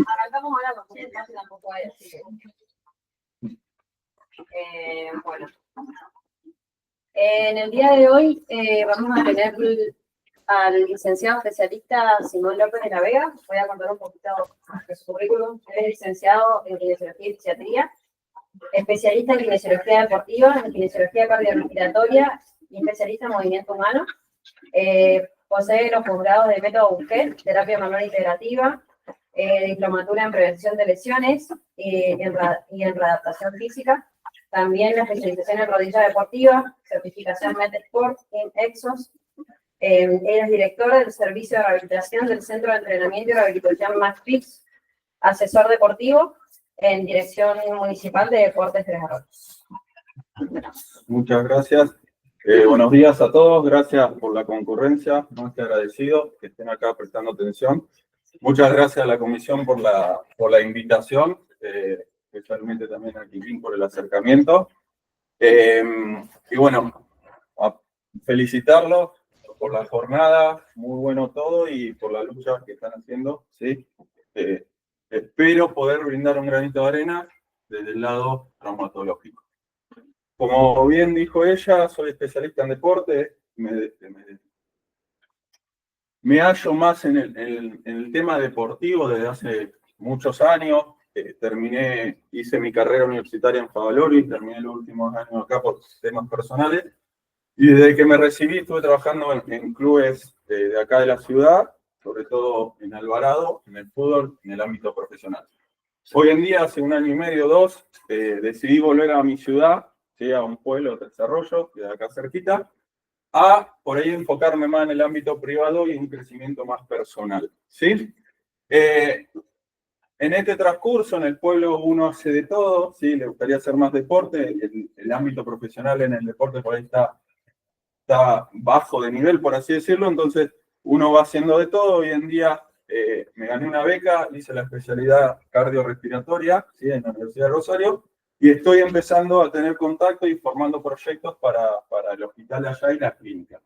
Arrancamos ahora porque tampoco hay así. Bueno, en el día de hoy vamos a tener al licenciado especialista Simón López de la Vega. Voy a contar un poquito de su currículum. Él es licenciado en Kinesiología y Fisiatría, especialista en Kinesiología Deportiva, en Kinesiología Cardiorrespiratoria y especialista en Movimiento Humano. Posee los posgrados de Método Busquet, Terapia Manual Integrativa, Diplomatura en Prevención de Lesiones y en Readaptación Física. También la especialización en rodilla deportiva, certificación MedSport en Exos. Él es director del Servicio de Rehabilitación del Centro de Entrenamiento y Rehabilitación MaxFix, asesor deportivo en Dirección Municipal de Deportes Tres Arroyos. Muchas gracias. Buenos días a todos, gracias por la concurrencia, más que agradecido que estén acá prestando atención. Muchas gracias a la comisión por la invitación, especialmente también a Quintín por el acercamiento. Y bueno, a felicitarlos por la jornada, muy bueno todo y por la lucha que están haciendo, ¿sí? Espero poder brindar un granito de arena desde el lado traumatológico. Como bien dijo ella, soy especialista en deporte, me hallo más en el tema deportivo desde hace muchos años. Hice mi carrera universitaria en Favaloro, terminé los últimos años acá por temas personales. Y desde que me recibí estuve trabajando en clubes de acá de la ciudad, sobre todo en Alvarado, en el fútbol, en el ámbito profesional. Hoy en día, hace un año y medio, 2, decidí volver a mi ciudad, ¿sí? A un pueblo de desarrollo, de acá cerquita, a por ahí enfocarme más en el ámbito privado y un crecimiento más personal, ¿sí? En este transcurso, en el pueblo uno hace de todo, ¿sí? Le gustaría hacer más deporte, el ámbito profesional en el deporte por ahí está bajo de nivel, por así decirlo, entonces uno va haciendo de todo. Hoy en día me gané una beca, hice la especialidad cardiorrespiratoria, ¿sí? En la Universidad de Rosario, y estoy empezando a tener contacto y formando proyectos para el hospital allá y la clínica.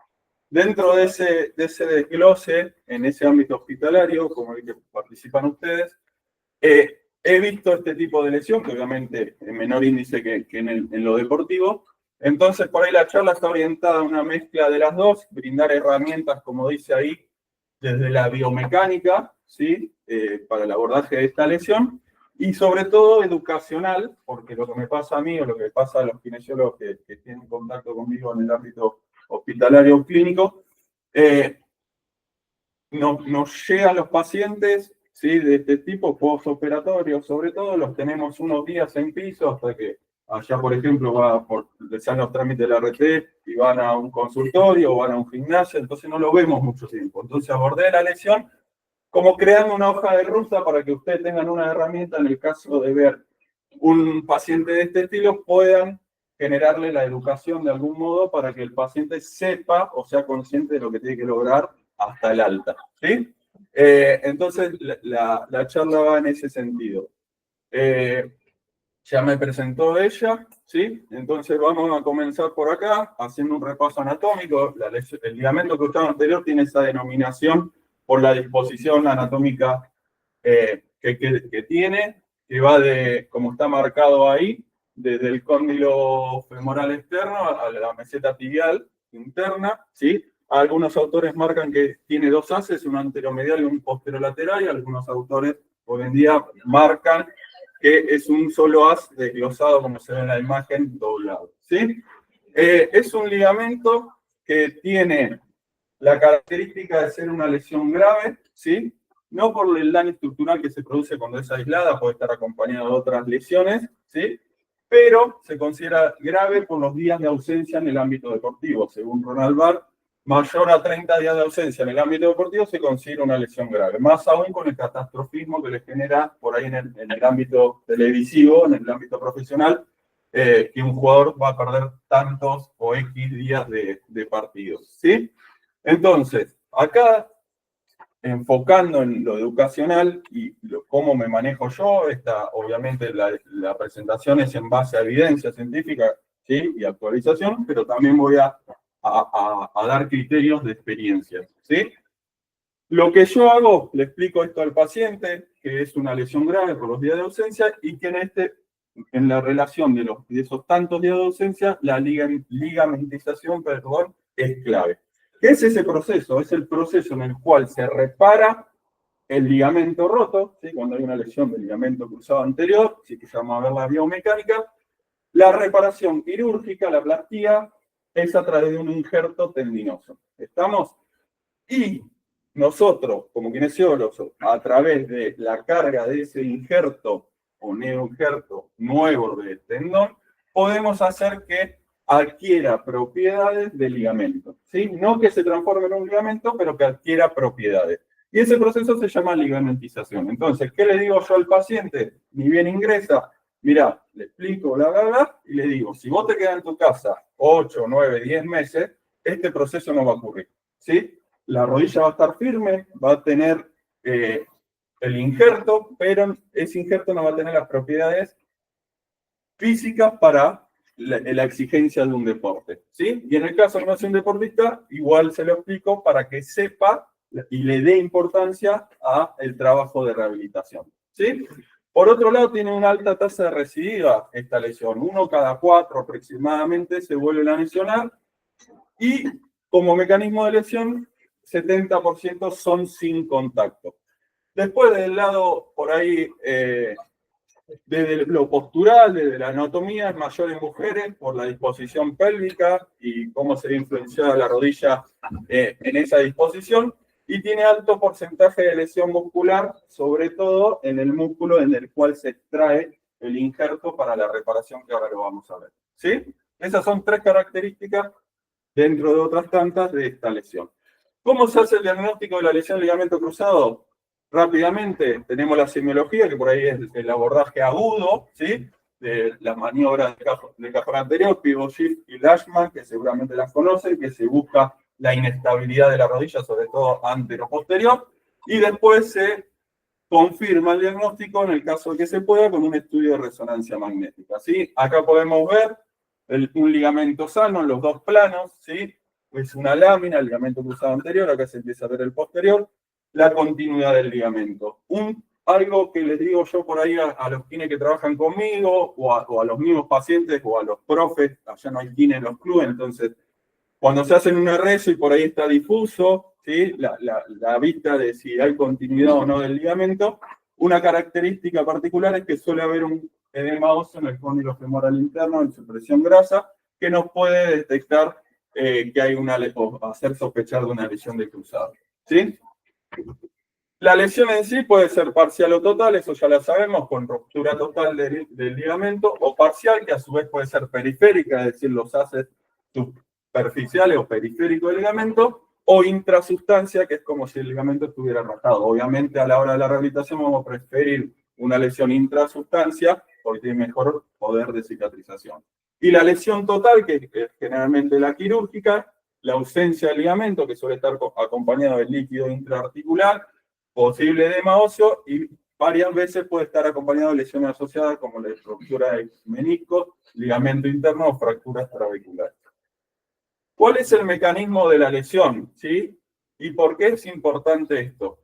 Dentro de ese desglose, en ese ámbito hospitalario, como el que participan ustedes, he visto este tipo de lesión, que obviamente en menor índice que en lo deportivo. Entonces, por ahí la charla está orientada a una mezcla de las dos, brindar herramientas, como dice ahí, desde la biomecánica, ¿sí? Para el abordaje de esta lesión, y sobre todo educacional, porque lo que me pasa a mí o lo que pasa a los kinesiólogos que tienen contacto conmigo en el ámbito hospitalario clínico, nos llegan los pacientes, ¿sí? De este tipo, postoperatorios, sobre todo los tenemos unos días en piso hasta que allá, por ejemplo, desean los trámites de la RT y van a un consultorio o van a un gimnasio, entonces no lo vemos mucho tiempo. Entonces abordé la lesión como creando una hoja de ruta para que ustedes tengan una herramienta en el caso de ver un paciente de este estilo, puedan generarle la educación de algún modo para que el paciente sepa o sea consciente de lo que tiene que lograr hasta el alta, ¿sí? Entonces la charla va en ese sentido. Ya me presentó ella, ¿sí? Entonces vamos a comenzar por acá, haciendo un repaso anatómico. El ligamento cruzado anterior tiene esa denominación por la disposición anatómica que tiene, que va de, como está marcado ahí, desde el cóndilo femoral externo a la meseta tibial interna, ¿sí? Algunos autores marcan que tiene 2 haces, un anteromedial y un posterolateral, y algunos autores hoy en día marcan que es un solo haz desglosado, como se ve en la imagen, doblado, ¿sí? Es un ligamento que tiene la característica de ser una lesión grave, ¿sí? No por el daño estructural que se produce cuando es aislada, puede estar acompañado de otras lesiones, ¿sí? Pero se considera grave por los días de ausencia en el ámbito deportivo. Según Ronald Barr, mayor a 30 días de ausencia en el ámbito deportivo se considera una lesión grave. Más aún con el catastrofismo que le genera por ahí en el ámbito televisivo, en el ámbito profesional, que un jugador va a perder tantos o X días de partidos, ¿sí? Entonces, acá, enfocando en lo educacional y cómo me manejo yo, obviamente la presentación es en base a evidencia científica, ¿sí? Y actualización, pero también voy a dar criterios de experiencia, ¿sí? Lo que yo hago, le explico esto al paciente, que es una lesión grave por los días de ausencia y que en la relación de esos tantos días de ausencia, la ligamentización, perdón, es clave. ¿Qué es ese proceso? Es el proceso en el cual se repara el ligamento roto, ¿sí? Cuando hay una lesión del ligamento cruzado anterior, sí que se llama a ver la biomecánica. La reparación quirúrgica, la plastía, es a través de un injerto tendinoso. ¿Estamos? Y nosotros, como kinesiólogos, a través de la carga de ese injerto o neoinjerto nuevo de tendón, podemos hacer que adquiera propiedades de ligamento, ¿sí? No que se transforme en un ligamento, pero que adquiera propiedades. Y ese proceso se llama ligamentización. Entonces, ¿qué le digo yo al paciente? Ni bien ingresa, mira, le explico, y le digo, si vos te quedas en tu casa 8, 9, 10 meses, este proceso no va a ocurrir, ¿sí? La rodilla va a estar firme, va a tener el injerto, pero ese injerto no va a tener las propiedades físicas para la exigencia de un deporte, ¿sí? Y en el caso de no ser un deportista, igual se lo explico para que sepa y le dé importancia al trabajo de rehabilitación, ¿sí? Por otro lado, tiene una alta tasa de recidiva esta lesión. 1 cada 4 aproximadamente se vuelven a lesionar y como mecanismo de lesión, 70% son sin contacto. Después del lado, por ahí, desde lo postural, desde la anatomía, es mayor en mujeres por la disposición pélvica y cómo se ve influenciada la rodilla en esa disposición, y tiene alto porcentaje de lesión muscular, sobre todo en el músculo en el cual se extrae el injerto para la reparación que ahora lo vamos a ver, ¿sí? Esas son 3 características dentro de otras tantas de esta lesión. ¿Cómo se hace el diagnóstico de la lesión de ligamento cruzado? Rápidamente, tenemos la semiología, que por ahí es el abordaje agudo, ¿sí? De las maniobras de cajón anterior, pivot shift y Lashman, que seguramente las conocen, que se busca la inestabilidad de la rodilla, sobre todo antero-posterior, y después se confirma el diagnóstico en el caso de que se pueda con un estudio de resonancia magnética, ¿sí? Acá podemos ver un ligamento sano en los 2 planos, ¿sí? Es una lámina, el ligamento cruzado anterior, acá se empieza a ver el posterior, la continuidad del ligamento. Algo que les digo yo por ahí a los kines que trabajan conmigo, o a los mismos pacientes, o a los profes, allá no hay kines en los clubes, entonces, cuando se hacen un RS y por ahí está difuso, ¿sí? La vista de si hay continuidad o no del ligamento, una característica particular es que suele haber un edema óseo en el cóndilo femoral interno, en supresión grasa, que nos puede detectar que hay o hacer sospechar de una lesión de cruzado, ¿sí? La lesión en sí puede ser parcial o total, eso ya la sabemos, con ruptura total del ligamento, o parcial, que a su vez puede ser periférica, es decir, los haces superficiales o periféricos del ligamento, o intrasustancia, que es como si el ligamento estuviera rajado. Obviamente, a la hora de la rehabilitación vamos a preferir una lesión intrasustancia, porque tiene mejor poder de cicatrización. Y la lesión total, que es generalmente la quirúrgica, la ausencia de ligamento, que suele estar acompañado del líquido intraarticular, posible edema óseo, y varias veces puede estar acompañado de lesiones asociadas como la ruptura de menisco, ligamento interno o fracturas trabeculares. ¿Cuál es el mecanismo de la lesión? ¿Sí? ¿Y por qué es importante esto?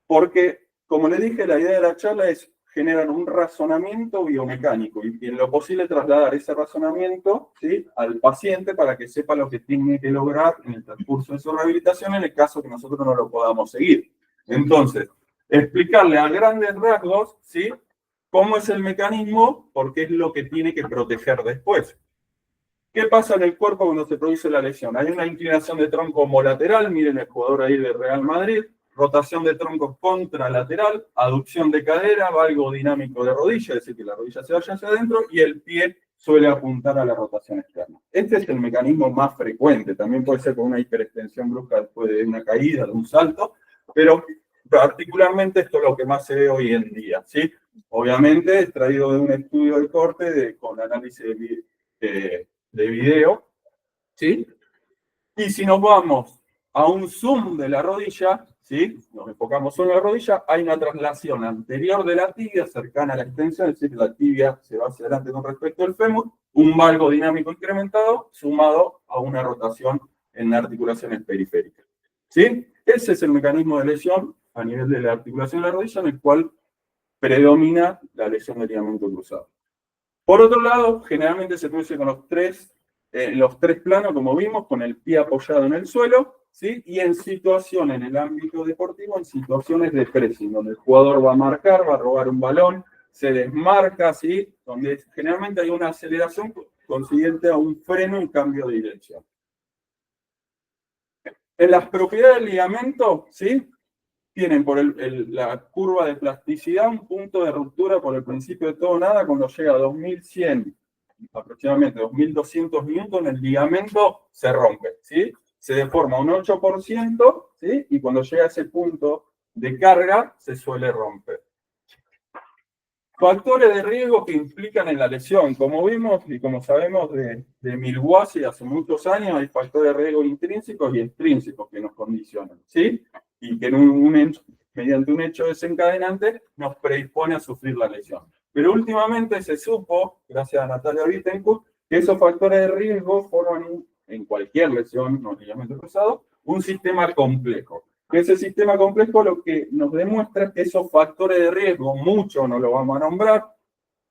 Porque, como les dije, la idea de la charla es generar un razonamiento biomecánico y en lo posible trasladar ese razonamiento, ¿sí?, al paciente para que sepa lo que tiene que lograr en el transcurso de su rehabilitación en el caso que nosotros no lo podamos seguir. Entonces, explicarle a grandes rasgos, ¿sí?, cómo es el mecanismo, porque es lo que tiene que proteger después. ¿Qué pasa en el cuerpo cuando se produce la lesión? Hay una inclinación de tronco homolateral, miren el jugador ahí de Real Madrid, rotación de tronco contralateral, aducción de cadera, valgo dinámico de rodilla, es decir, que la rodilla se vaya hacia adentro, y el pie suele apuntar a la rotación externa. Este es el mecanismo más frecuente, también puede ser con una hiperextensión brusca después de una caída, de un salto, pero particularmente esto es lo que más se ve hoy en día, ¿sí? Obviamente, extraído de un estudio de corte con análisis de video, ¿sí? Y si nos vamos a un zoom de la rodilla, ¿sí? Nos enfocamos solo en la rodilla, hay una traslación anterior de la tibia cercana a la extensión, es decir, la tibia se va hacia adelante con respecto al fémur, un valgo dinámico incrementado sumado a una rotación en articulaciones periféricas, ¿sí? Ese es el mecanismo de lesión a nivel de la articulación de la rodilla en el cual predomina la lesión del ligamento cruzado. Por otro lado, generalmente se produce con los tres planos, como vimos, con el pie apoyado en el suelo, ¿sí? Y en situaciones, en el ámbito deportivo, en situaciones de pressing, donde el jugador va a marcar, va a robar un balón, se desmarca, ¿sí? Donde generalmente hay una aceleración consiguiente a un freno y cambio de dirección. En las propiedades del ligamento, ¿sí? Tienen por la curva de plasticidad un punto de ruptura por el principio de todo o nada cuando llega a 2100, aproximadamente 2200 newton, el ligamento se rompe, ¿sí? Se deforma un 8%, ¿sí? Y cuando llega a ese punto de carga se suele romper. Factores de riesgo que implican en la lesión. Como vimos y como sabemos de Milwaukee hace muchos años, hay factores de riesgo intrínsecos y extrínsecos que nos condicionan, ¿sí? Y que mediante un hecho desencadenante nos predispone a sufrir la lesión. Pero últimamente se supo, gracias a Natalia Bittencourt, que esos factores de riesgo forman en cualquier lesión, no ligamento cruzado, un sistema complejo. Ese sistema complejo lo que nos demuestra es que esos factores de riesgo, muchos no lo vamos a nombrar,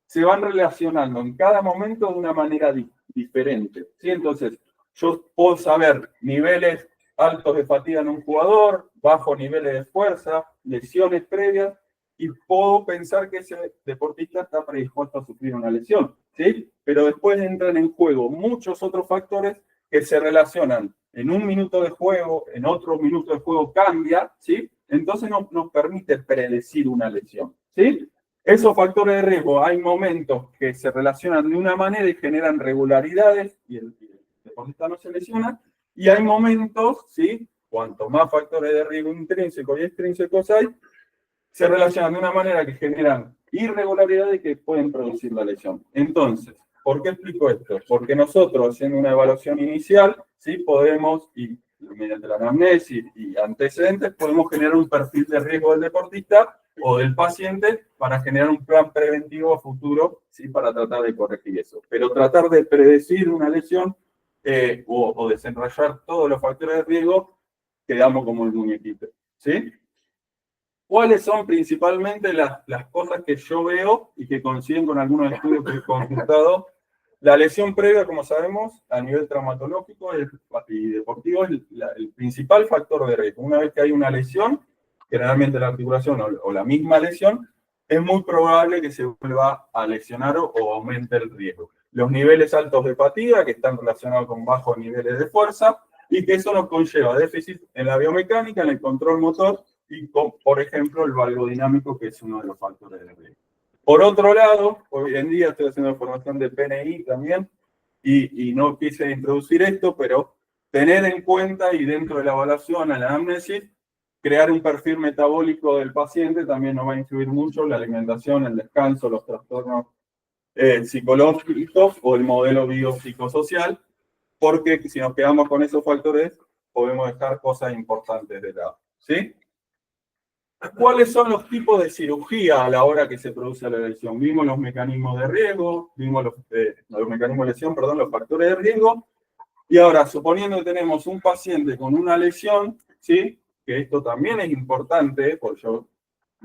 se van relacionando en cada momento de una manera diferente, ¿sí? Entonces, yo puedo saber niveles altos de fatiga en un jugador, bajos niveles de fuerza, lesiones previas, y puedo pensar que ese deportista está predispuesto a sufrir una lesión, ¿sí? Pero después entran en juego muchos otros factores que se relacionan en un minuto de juego, en otro minuto de juego cambia, ¿sí? Entonces nos permite predecir una lesión, ¿sí? Esos factores de riesgo, hay momentos que se relacionan de una manera y generan regularidades y el deportista no se lesiona, y hay momentos, ¿sí? Cuanto más factores de riesgo intrínsecos y extrínsecos hay, se relacionan de una manera que generan irregularidades que pueden producir la lesión. Entonces, ¿por qué explico esto? Porque nosotros, haciendo una evaluación inicial, ¿sí? Podemos, y mediante la anamnesis y antecedentes, podemos generar un perfil de riesgo del deportista o del paciente para generar un plan preventivo a futuro, ¿sí? Para tratar de corregir eso. Pero tratar de predecir una lesión o desenrayar todos los factores de riesgo, quedamos como el muñequito, ¿sí? ¿Cuáles son principalmente las cosas que yo veo y que coinciden con algunos estudios que he consultado? La lesión previa, como sabemos, a nivel traumatológico y deportivo, es el principal factor de riesgo. Una vez que hay una lesión, generalmente la articulación o la misma lesión, es muy probable que se vuelva a lesionar o aumente el riesgo. Los niveles altos de fatiga, que están relacionados con bajos niveles de fuerza, y que eso nos conlleva déficit en la biomecánica, en el control motor, y con, por ejemplo, el valgo dinámico, que es uno de los factores de riesgo. Por otro lado, hoy en día estoy haciendo formación de PNI también, y no quise introducir esto, pero tener en cuenta y dentro de la evaluación, en la anamnesis, crear un perfil metabólico del paciente también nos va a influir mucho la alimentación, el descanso, los trastornos psicológicos o el modelo biopsicosocial, porque si nos quedamos con esos factores, podemos dejar cosas importantes de lado, ¿sí? ¿Cuáles son los tipos de cirugía a la hora que se produce la lesión? Vimos los mecanismos de riesgo, vimos los mecanismos de lesión, perdón, los factores de riesgo. Y ahora, suponiendo que tenemos un paciente con una lesión, ¿sí? Que esto también es importante, porque yo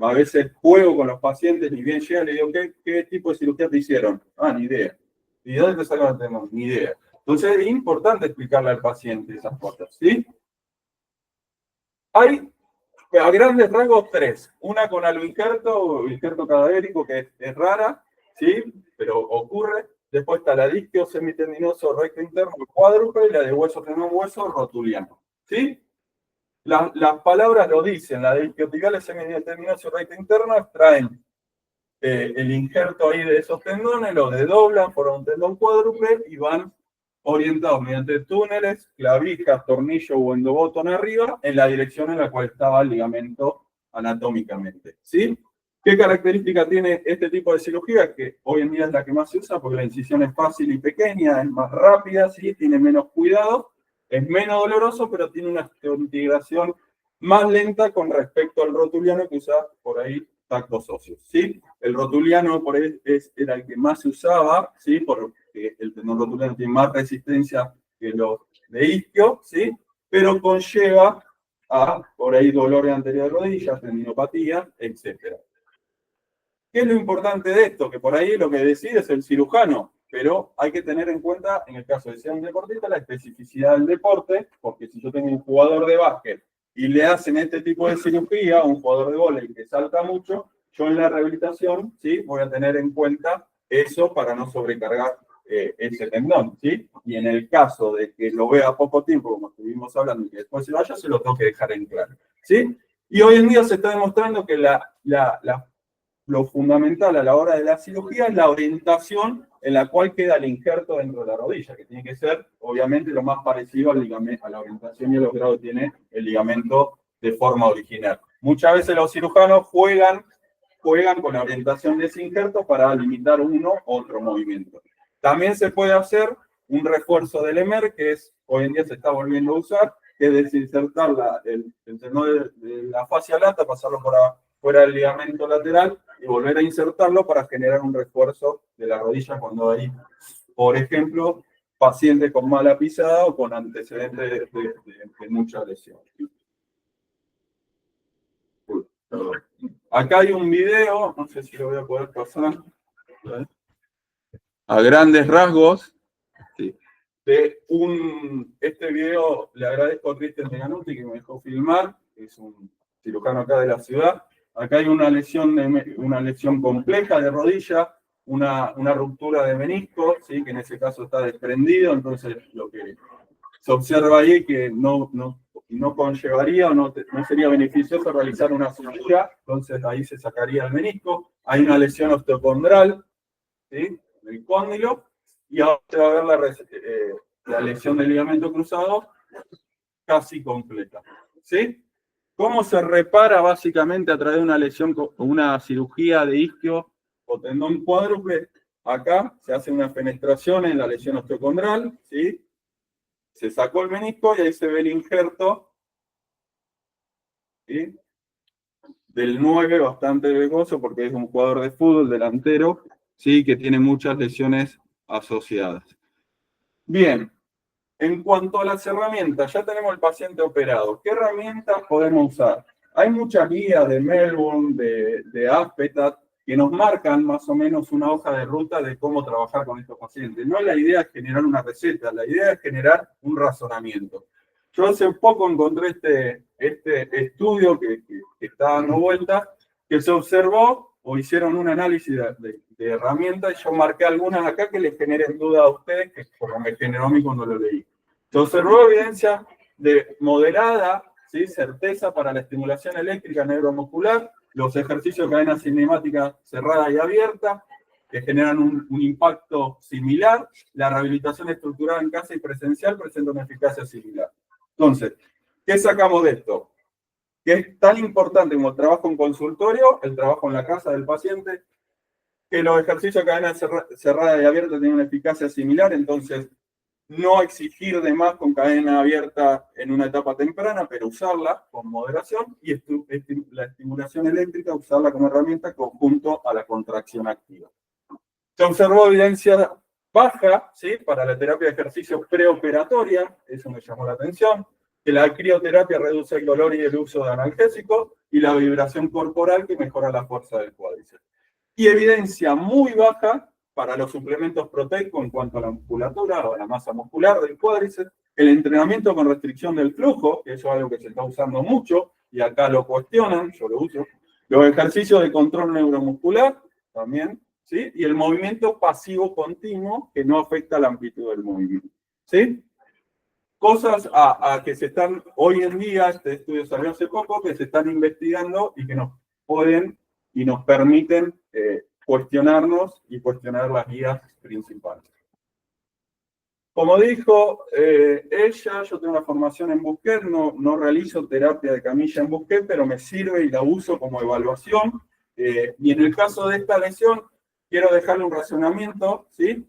a veces juego con los pacientes, ni bien llega, le digo, ¿qué tipo de cirugía te hicieron? Ah, ni idea. ¿Y de dónde te sacan el tema? Ni idea. Entonces es importante explicarle al paciente esas cosas, ¿sí? Hay a grandes rasgos tres. Una con aloinjerto, injerto cadavérico, que es rara, ¿sí? Pero ocurre. Después está la disquio semitendinoso recto interno cuádruple y la de hueso tendón hueso rotuliano, ¿sí? Las palabras lo dicen. La de isquiotibiales semitendinoso recto interno extraen el injerto ahí de esos tendones, lo desdoblan, forman un tendón cuádruple y van orientados mediante túneles, clavijas, tornillo o endobotón arriba, en la dirección en la cual estaba el ligamento anatómicamente, ¿sí? ¿Qué característica tiene este tipo de cirugía? Que hoy en día es la que más se usa porque la incisión es fácil y pequeña, es más rápida, ¿sí? Tiene menos cuidado, es menos doloroso, pero tiene una integración más lenta con respecto al rotuliano que usa por ahí tactos óseos, ¿sí? El rotuliano por ahí era el que más se usaba, ¿sí? Porque el tendón rotuliano tiene más resistencia que los de isquio, ¿sí? Pero conlleva a, por ahí, dolores anteriores de rodillas, tendinopatía, etc. ¿Qué es lo importante de esto? Que por ahí lo que decide es el cirujano, pero hay que tener en cuenta, en el caso de ser un deportista, la especificidad del deporte, porque si yo tengo un jugador de básquet y le hacen este tipo de cirugía a un jugador de vóley que salta mucho, yo en la rehabilitación, ¿sí? Voy a tener en cuenta eso para no sobrecargar ese tendón, ¿sí? Y en el caso de que lo vea poco tiempo, como estuvimos hablando, y que después se vaya, se lo tengo que dejar en claro, ¿sí? Y hoy en día se está demostrando que lo fundamental a la hora de la cirugía es la orientación en la cual queda el injerto dentro de la rodilla, que tiene que ser, obviamente, lo más parecido al ligamento, a la orientación y a los grados que tiene el ligamento de forma original. Muchas veces los cirujanos juegan con la orientación de ese injerto para limitar uno u otro movimiento. También se puede hacer un refuerzo del EMER, que hoy en día se está volviendo a usar, que es desinsertar el tendón de la fascia lata, pasarlo fuera del ligamento lateral y volver a insertarlo para generar un refuerzo de la rodilla cuando hay, por ejemplo, pacientes con mala pisada o con antecedentes de mucha lesión. Acá hay un video, no sé si lo voy a poder pasar, a grandes rasgos, ¿sí? Este video le agradezco a Cristian Meganutti que me dejó filmar, que es un cirujano acá de la ciudad. Acá hay una lesión compleja de rodilla, una ruptura de menisco, ¿sí? Que en ese caso está desprendido, entonces lo que se observa ahí es que no conllevaría o no sería beneficioso realizar una cirugía, entonces ahí se sacaría el menisco. Hay una lesión osteocondral, ¿sí? El cóndilo, y ahora se va a ver la lesión del ligamento cruzado casi completa, ¿sí? ¿Cómo se repara básicamente a través de una lesión, una cirugía de isquio o tendón cuádruple? Acá se hace una fenestración en la lesión osteocondral, ¿sí? Se sacó el menisco y ahí se ve el injerto, ¿sí? Del 9, bastante riesgoso porque es un jugador de fútbol delantero, ¿sí? Que tiene muchas lesiones asociadas. Bien, en cuanto a las herramientas, ya tenemos el paciente operado. ¿Qué herramientas podemos usar? Hay muchas guías de Melbourne, de Aspetat, que nos marcan más o menos una hoja de ruta de cómo trabajar con estos pacientes. No es la idea es generar una receta, la idea es generar un razonamiento. Yo hace poco encontré este estudio que está dando vueltas, que se observó o hicieron un análisis de herramientas y yo marqué algunas acá que les generen duda a ustedes, que como me generó a mí cuando lo leí. Se observó evidencia de moderada, ¿sí? Certeza para la estimulación eléctrica neuromuscular, los ejercicios de cadena cinemática cerrada y abierta, que generan un impacto similar, la rehabilitación estructurada en casa y presencial presenta una eficacia similar. Entonces, ¿qué sacamos de esto? Que es tan importante como el trabajo en consultorio, el trabajo en la casa del paciente, que los ejercicios de cadena cerrada y abierta tienen una eficacia similar, entonces no exigir de más con cadena abierta en una etapa temprana, pero usarla con moderación, y la estimulación eléctrica, usarla como herramienta conjunto a la contracción activa. Se observó evidencia baja, ¿sí? Para la terapia de ejercicios preoperatoria, eso me llamó la atención, que la crioterapia reduce el dolor y el uso de analgésicos, y la vibración corporal que mejora la fuerza del cuádriceps. Y evidencia muy baja para los suplementos proteicos en cuanto a la musculatura o a la masa muscular del cuádriceps, el entrenamiento con restricción del flujo, que eso es algo que se está usando mucho, y acá lo cuestionan, yo lo uso, los ejercicios de control neuromuscular, también, ¿sí? Y el movimiento pasivo continuo, que no afecta la amplitud del movimiento, ¿sí? Cosas que se están, hoy en día, este estudio salió hace poco, que se están investigando y que nos pueden y nos permiten cuestionarnos y cuestionar las guías principales. Como dijo ella, yo tengo una formación en Busquets, no realizo terapia de camilla en Busquets, pero me sirve y la uso como evaluación. Y en el caso de esta lesión, quiero dejarle un razonamiento, ¿sí?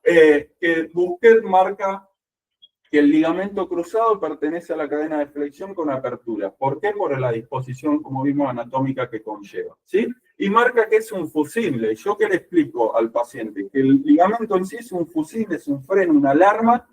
Que Busquets marca que el ligamento cruzado pertenece a la cadena de flexión con apertura. ¿Por qué? Por la disposición, como vimos, anatómica que conlleva, ¿sí? Y marca que es un fusible. ¿Yo qué le explico al paciente? Que el ligamento en sí es un fusible, es un freno, una alarma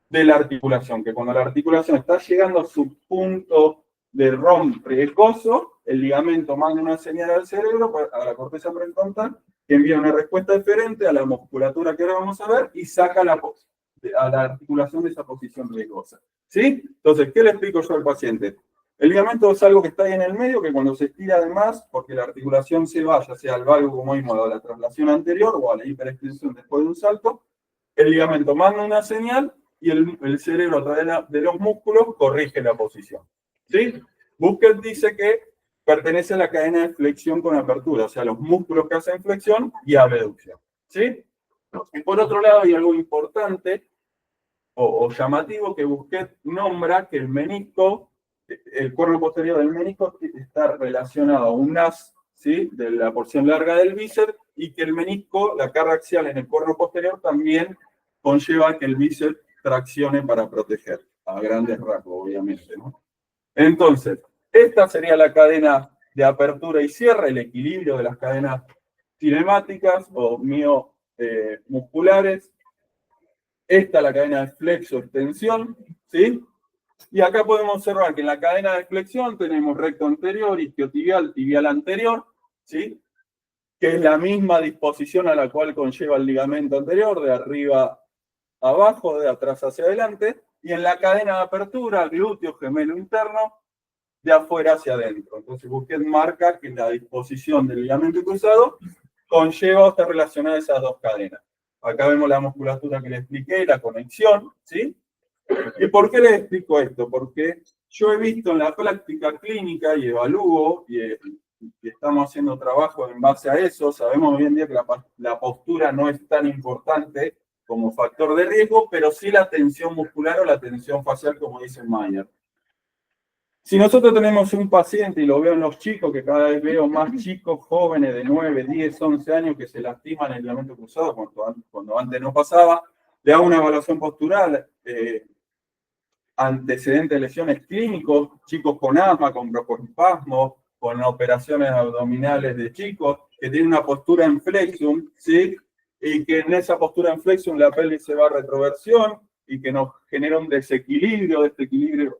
de la articulación, que cuando la articulación está llegando a su punto de ROM precoso, el ligamento manda una señal al cerebro, a la corteza prefrontal, que envía una respuesta diferente a la musculatura que ahora vamos a ver y saca a la articulación de esa posición riesgosa. ¿Sí? Entonces, ¿qué le explico yo al paciente? El ligamento es algo que está ahí en el medio, que cuando se estira además, porque la articulación se va, ya sea al valgo, como vimos, a la traslación anterior o a la hiperextensión después de un salto, el ligamento manda una señal y el cerebro a través de los músculos corrige la posición. ¿Sí? Busquets dice que pertenece a la cadena de flexión con apertura, o sea, los músculos que hacen flexión y abducción. ¿Sí? Y por otro lado, hay algo importante o llamativo que Busquets nombra que el menisco, el cuerno posterior del menisco está relacionado a un as, ¿sí? De la porción larga del bíceps, y que el menisco, la carga axial en el cuerno posterior también conlleva que el bíceps traccione para proteger, a grandes rasgos, obviamente, ¿no? Entonces, esta sería la cadena de apertura y cierre, el equilibrio de las cadenas cinemáticas o musculares. Esta es la cadena de flexo-extensión, ¿sí? Y acá podemos observar que en la cadena de flexión tenemos recto anterior, isquiotibial, tibial anterior, ¿sí? Que es la misma disposición a la cual conlleva el ligamento anterior, de arriba a abajo, de atrás hacia adelante. Y en la cadena de apertura, glúteo, gemelo interno, de afuera hacia adentro. Entonces Busquets marca que la disposición del ligamento cruzado conlleva o está relacionada a esas dos cadenas. Acá vemos la musculatura que le expliqué, la conexión, ¿sí? ¿Y por qué les explico esto? Porque yo he visto en la práctica clínica y evalúo, y estamos haciendo trabajo en base a eso, sabemos hoy en día que la postura no es tan importante como factor de riesgo, pero sí la tensión muscular o la tensión facial, como dice Mayer. Si nosotros tenemos un paciente, y lo veo en los chicos, que cada vez veo más chicos jóvenes de 9, 10, 11 años que se lastiman el ligamento cruzado cuando antes no pasaba, le hago una evaluación postural, antecedentes de lesiones clínicos, chicos con asma, con broncoespasmo, con operaciones abdominales de chicos, que tienen una postura en flexion, ¿sí? Y que en esa postura en flexion la pelvis se va a retroversión y que nos genera un desequilibrio, este equilibrio,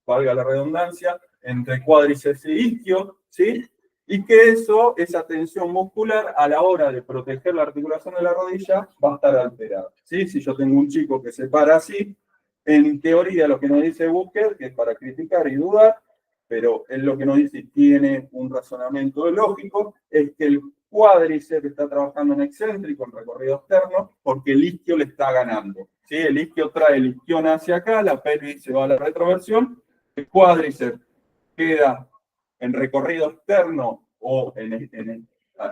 valga la redundancia, entre cuádriceps y isquio, ¿sí? Y que esa tensión muscular a la hora de proteger la articulación de la rodilla va a estar alterada, ¿sí? Si yo tengo un chico que se para así, en teoría lo que nos dice Busquets, que es para criticar y dudar, pero él lo que nos dice tiene un razonamiento lógico, es que el cuádriceps está trabajando en excéntrico, en recorrido externo, porque el isquio le está ganando, ¿sí? El isquio trae el isquión hacia acá, la pelvis se va a la retroversión, el cuádriceps queda en recorrido externo o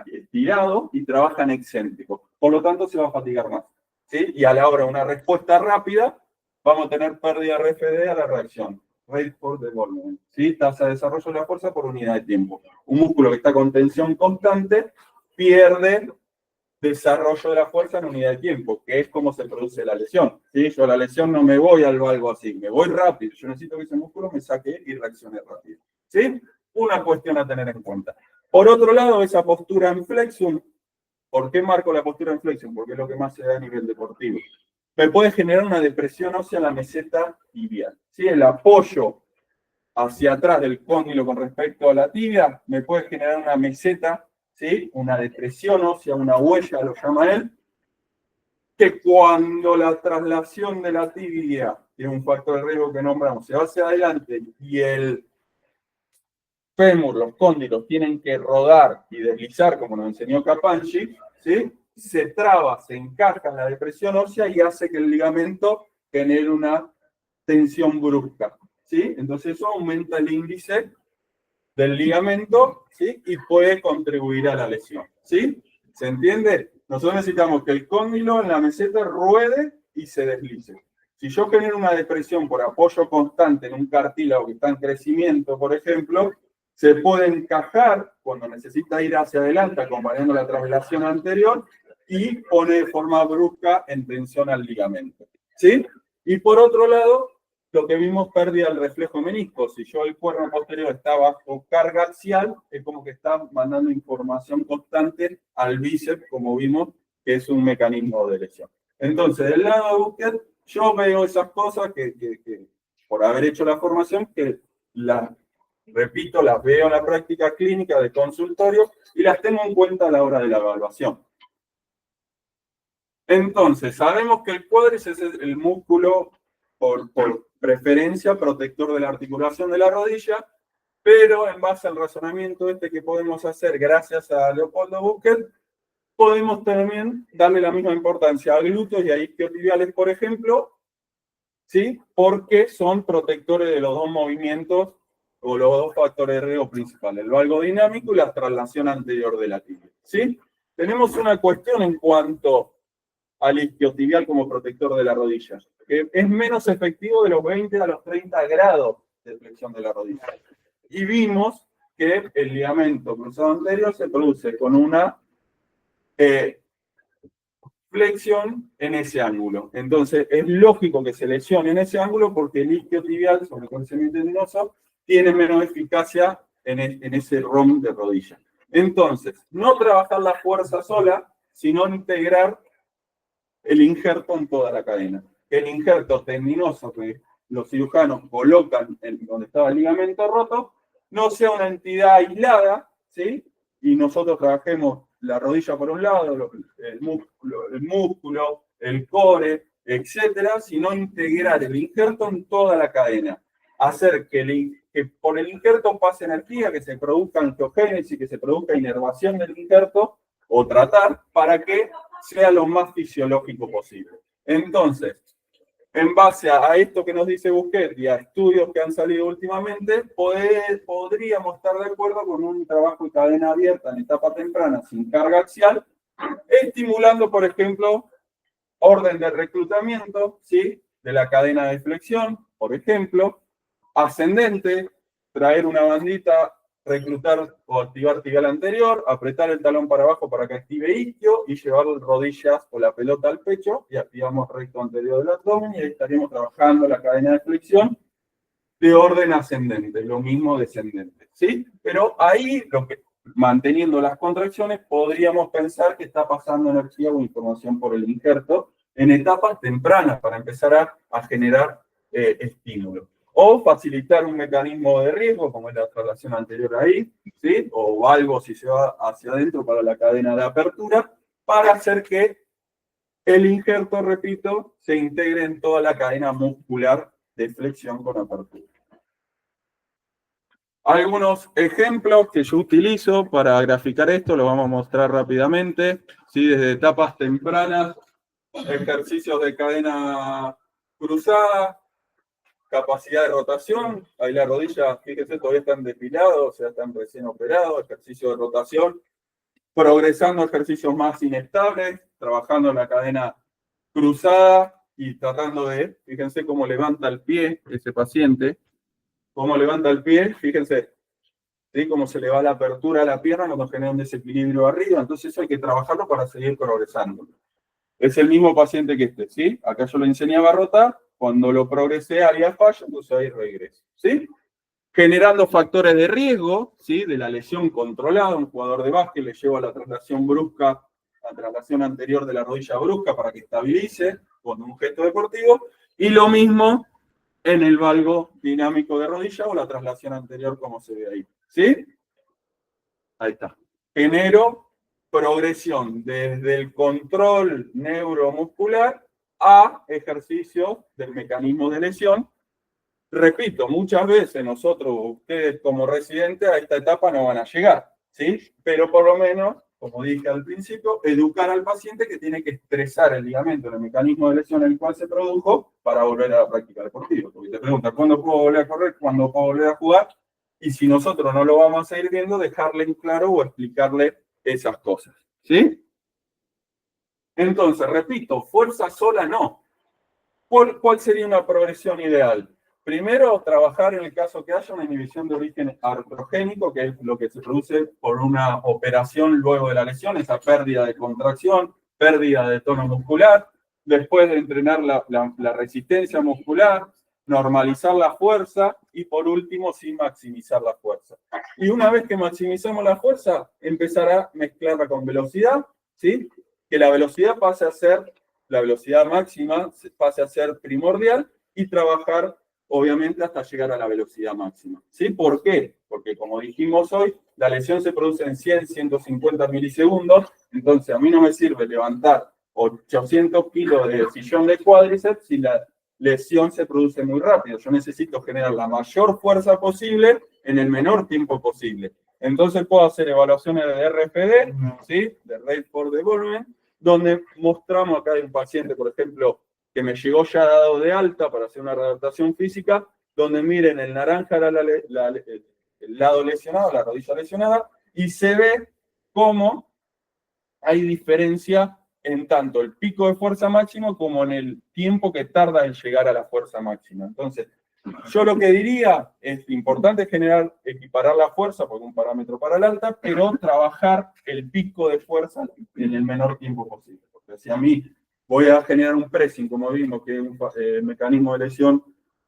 estirado y trabaja en excéntrico. Por lo tanto, se va a fatigar más, ¿sí? Y a la hora de una respuesta rápida, vamos a tener pérdida RFD a la reacción. Rate for development, ¿sí? Tasa de desarrollo de la fuerza por unidad de tiempo. Un músculo que está con tensión constante pierde desarrollo de la fuerza en unidad de tiempo, que es como se produce la lesión, ¿sí? Yo a la lesión no me voy al valgo así, me voy rápido. Yo necesito que ese músculo me saque y reaccione rápido, ¿sí? Una cuestión a tener en cuenta. Por otro lado, esa postura en flexion, ¿por qué marco la postura en flexion? Porque es lo que más se da a nivel deportivo. Me puede generar una depresión ósea en la meseta tibial, ¿sí? El apoyo hacia atrás del cóndilo con respecto a la tibia me puede generar una meseta, ¿sí? Una depresión ósea, una huella, lo llama él, que cuando la traslación de la tibia, que es un factor de riesgo que nombramos, se va hacia adelante y el fémur, los cóndilos, tienen que rodar y deslizar, como nos enseñó Capanchi, ¿sí? Se traba, se encaja en la depresión ósea y hace que el ligamento genere una tensión brusca, ¿sí? Entonces eso aumenta el índice del ligamento, ¿sí? Y puede contribuir a la lesión, ¿sí? ¿Se entiende? Nosotros necesitamos que el cóndilo en la meseta ruede y se deslice. Si yo genero una depresión por apoyo constante en un cartílago que está en crecimiento, por ejemplo, se puede encajar cuando necesita ir hacia adelante, acompañando la traslación anterior, y pone de forma brusca en tensión al ligamento. ¿Sí? Y por otro lado, lo que vimos, pérdida del reflejo menisco. Si yo el cuerno posterior está bajo carga axial, es como que está mandando información constante al bíceps, como vimos, que es un mecanismo de lesión. Entonces, del lado de Busquet, yo veo esas cosas que por haber hecho la formación, que repito, las veo en la práctica clínica de consultorio y las tengo en cuenta a la hora de la evaluación. Entonces, sabemos que el cuádriceps es el músculo por preferencia protector de la articulación de la rodilla, pero en base al razonamiento que podemos hacer gracias a Leopoldo Busquet, podemos también darle la misma importancia a glúteos y a isquiotibiales, por ejemplo, ¿sí? Porque son protectores de los dos movimientos o los dos factores de riesgo principales, el valgo dinámico y la traslación anterior de la tibia, ¿sí? Tenemos una cuestión en cuanto al isquiotibial como protector de la rodilla, que es menos efectivo de los 20 a los 30 grados de flexión de la rodilla. Y vimos que el ligamento cruzado anterior se produce con una flexión en ese ángulo. Entonces, es lógico que se lesione en ese ángulo porque el isquiotibial, sobre todo el semitendinoso, tiene menos eficacia en ese ROM de rodilla. Entonces, no trabajar la fuerza sola, sino integrar el injerto en toda la cadena. El injerto tendinoso que los cirujanos colocan en donde estaba el ligamento roto, no sea una entidad aislada, ¿sí? Y nosotros trabajemos la rodilla por un lado, el músculo, el core, etcétera, sino integrar el injerto en toda la cadena. Hacer que por el injerto pase energía, que se produzca angiogénesis, que se produzca inervación del injerto, o tratar para que sea lo más fisiológico posible. Entonces, en base a esto que nos dice Busquet y a estudios que han salido últimamente, podríamos estar de acuerdo con un trabajo de cadena abierta en etapa temprana sin carga axial, estimulando, por ejemplo, orden de reclutamiento, ¿sí? De la cadena de flexión, por ejemplo, ascendente, traer una bandita, reclutar o activar tibial anterior, apretar el talón para abajo para que active isquio y llevar las rodillas o la pelota al pecho y activamos recto anterior del abdomen y ahí estaríamos trabajando la cadena de flexión de orden ascendente, lo mismo descendente, ¿sí? Pero ahí, manteniendo las contracciones, podríamos pensar que está pasando energía o información por el injerto en etapas tempranas para empezar a generar estímulo. O facilitar un mecanismo de riesgo, como es la traslación anterior ahí, ¿sí? O algo si se va hacia adentro para la cadena de apertura, para hacer que el injerto, repito, se integre en toda la cadena muscular de flexión con apertura. Algunos ejemplos que yo utilizo para graficar esto, lo vamos a mostrar rápidamente, ¿sí? Desde etapas tempranas, ejercicios de cadena cruzada, capacidad de rotación, ahí la rodilla, fíjense, todavía están depilados, o sea, están recién operados, ejercicio de rotación, progresando ejercicios más inestables, trabajando en la cadena cruzada y tratando de, fíjense cómo levanta el pie ese paciente, cómo levanta el pie, fíjense, ¿sí? Cómo se le va la apertura a la pierna cuando genera un desequilibrio arriba, entonces eso hay que trabajarlo para seguir progresando. Es el mismo paciente que este, ¿sí? Acá yo le enseñaba a rotar, cuando lo progresé había fallo, entonces ahí regreso, ¿sí? Generando factores de riesgo, ¿sí? De la lesión controlada, un jugador de básquet le lleva la traslación brusca, la traslación anterior de la rodilla brusca para que estabilice con un gesto deportivo, y lo mismo en el valgo dinámico de rodilla o la traslación anterior como se ve ahí, ¿sí? Ahí está. Genero progresión desde el control neuromuscular a ejercicios del mecanismo de lesión. Repito, muchas veces nosotros, ustedes como residentes, a esta etapa no van a llegar, ¿sí? Pero por lo menos, como dije al principio, educar al paciente que tiene que estresar el ligamento, el mecanismo de lesión en el cual se produjo para volver a la práctica deportiva. Porque te preguntan, ¿cuándo puedo volver a correr? ¿Cuándo puedo volver a jugar? Y si nosotros no lo vamos a ir viendo, dejarle en claro o explicarle esas cosas, ¿sí? Entonces, repito, fuerza sola no. ¿Cuál sería una progresión ideal? Primero, trabajar en el caso que haya una inhibición de origen artrogénico, que es lo que se produce por una operación luego de la lesión, esa pérdida de contracción, pérdida de tono muscular, después de entrenar la resistencia muscular, normalizar la fuerza y por último, sí maximizar la fuerza. Y una vez que maximizamos la fuerza, empezar a mezclarla con velocidad, ¿sí? Que la velocidad pase a ser, la velocidad máxima pase a ser primordial y trabajar obviamente hasta llegar a la velocidad máxima. ¿Sí? ¿Por qué? Porque como dijimos hoy, la lesión se produce en 100, 150 milisegundos, entonces a mí no me sirve levantar 800 kilos de sillón de cuádriceps si la lesión se produce muy rápido. Yo necesito generar la mayor fuerza posible en el menor tiempo posible. Entonces puedo hacer evaluaciones de RFD, ¿sí? De Rate for Development, donde mostramos, acá hay un paciente, por ejemplo, que me llegó ya dado de alta para hacer una readaptación física, donde miren, el naranja era el lado lesionado, la rodilla lesionada, y se ve cómo hay diferencia en tanto el pico de fuerza máximo como en el tiempo que tarda en llegar a la fuerza máxima. Entonces, yo lo que diría es importante equiparar la fuerza, porque es un parámetro para el alta, pero trabajar el pico de fuerza en el menor tiempo posible. Porque si a mí voy a generar un pressing, como vimos, que es un mecanismo de lesión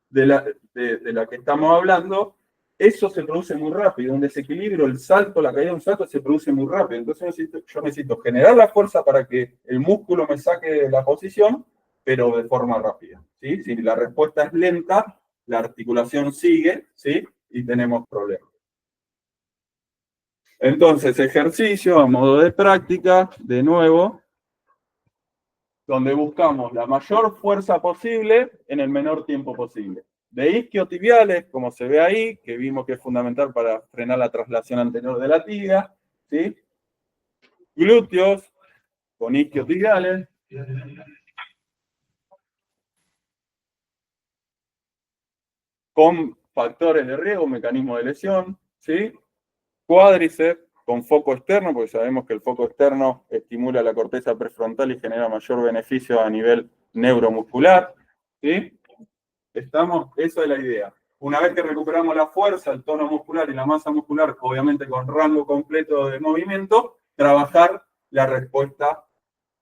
de la que estamos hablando, eso se produce muy rápido. Un desequilibrio, el salto, la caída de un salto se produce muy rápido. Entonces yo necesito generar la fuerza para que el músculo me saque de la posición, pero de forma rápida. ¿Sí? Si la respuesta es lenta, la articulación sigue, ¿sí? Y tenemos problemas. Entonces, ejercicio a modo de práctica, de nuevo, donde buscamos la mayor fuerza posible en el menor tiempo posible. De isquiotibiales, como se ve ahí, que vimos que es fundamental para frenar la traslación anterior de la tibia, ¿sí? Glúteos con isquiotibiales. Con factores de riesgo, mecanismo de lesión, ¿sí? Cuádriceps con foco externo, porque sabemos que el foco externo estimula la corteza prefrontal y genera mayor beneficio a nivel neuromuscular, ¿sí? Esa es la idea. Una vez que recuperamos la fuerza, el tono muscular y la masa muscular, obviamente con rango completo de movimiento, trabajar la respuesta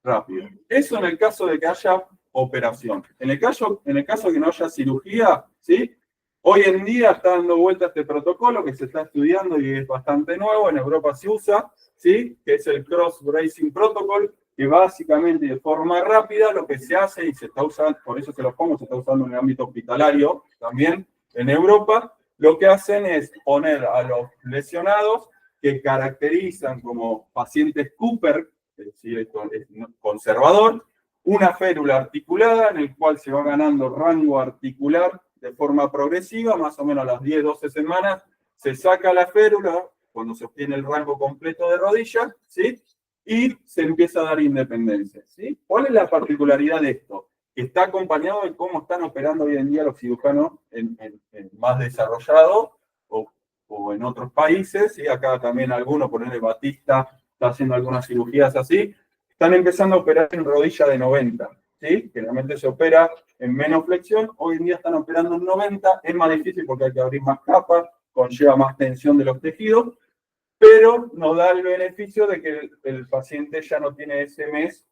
rápida. Eso en el caso de que haya operación. En el caso de que no haya cirugía, ¿sí? Hoy en día está dando vuelta este protocolo que se está estudiando y es bastante nuevo, en Europa se usa, ¿sí? Que es el Cross Bracing Protocol, que básicamente de forma rápida lo que se hace y se está usando, por eso se los pongo, se está usando en el ámbito hospitalario también en Europa, lo que hacen es poner a los lesionados que caracterizan como pacientes Cooper, es decir, esto es conservador, una férula articulada en el cual se va ganando rango articular de forma progresiva, más o menos a las 10-12 semanas, se saca la férula cuando se obtiene el rango completo de rodilla, ¿sí? Y se empieza a dar independencia, ¿sí? ¿Cuál es la particularidad de esto? Está acompañado de cómo están operando hoy en día los cirujanos en más desarrollados o en otros países, ¿sí? Acá también algunos, por ejemplo, Batista está haciendo algunas cirugías así, están empezando a operar en rodilla de 90, ¿sí? Generalmente se opera en menos flexión, hoy en día están operando en 90, es más difícil porque hay que abrir más capas, conlleva más tensión de los tejidos, pero nos da el beneficio de que el paciente ya no tiene ese mes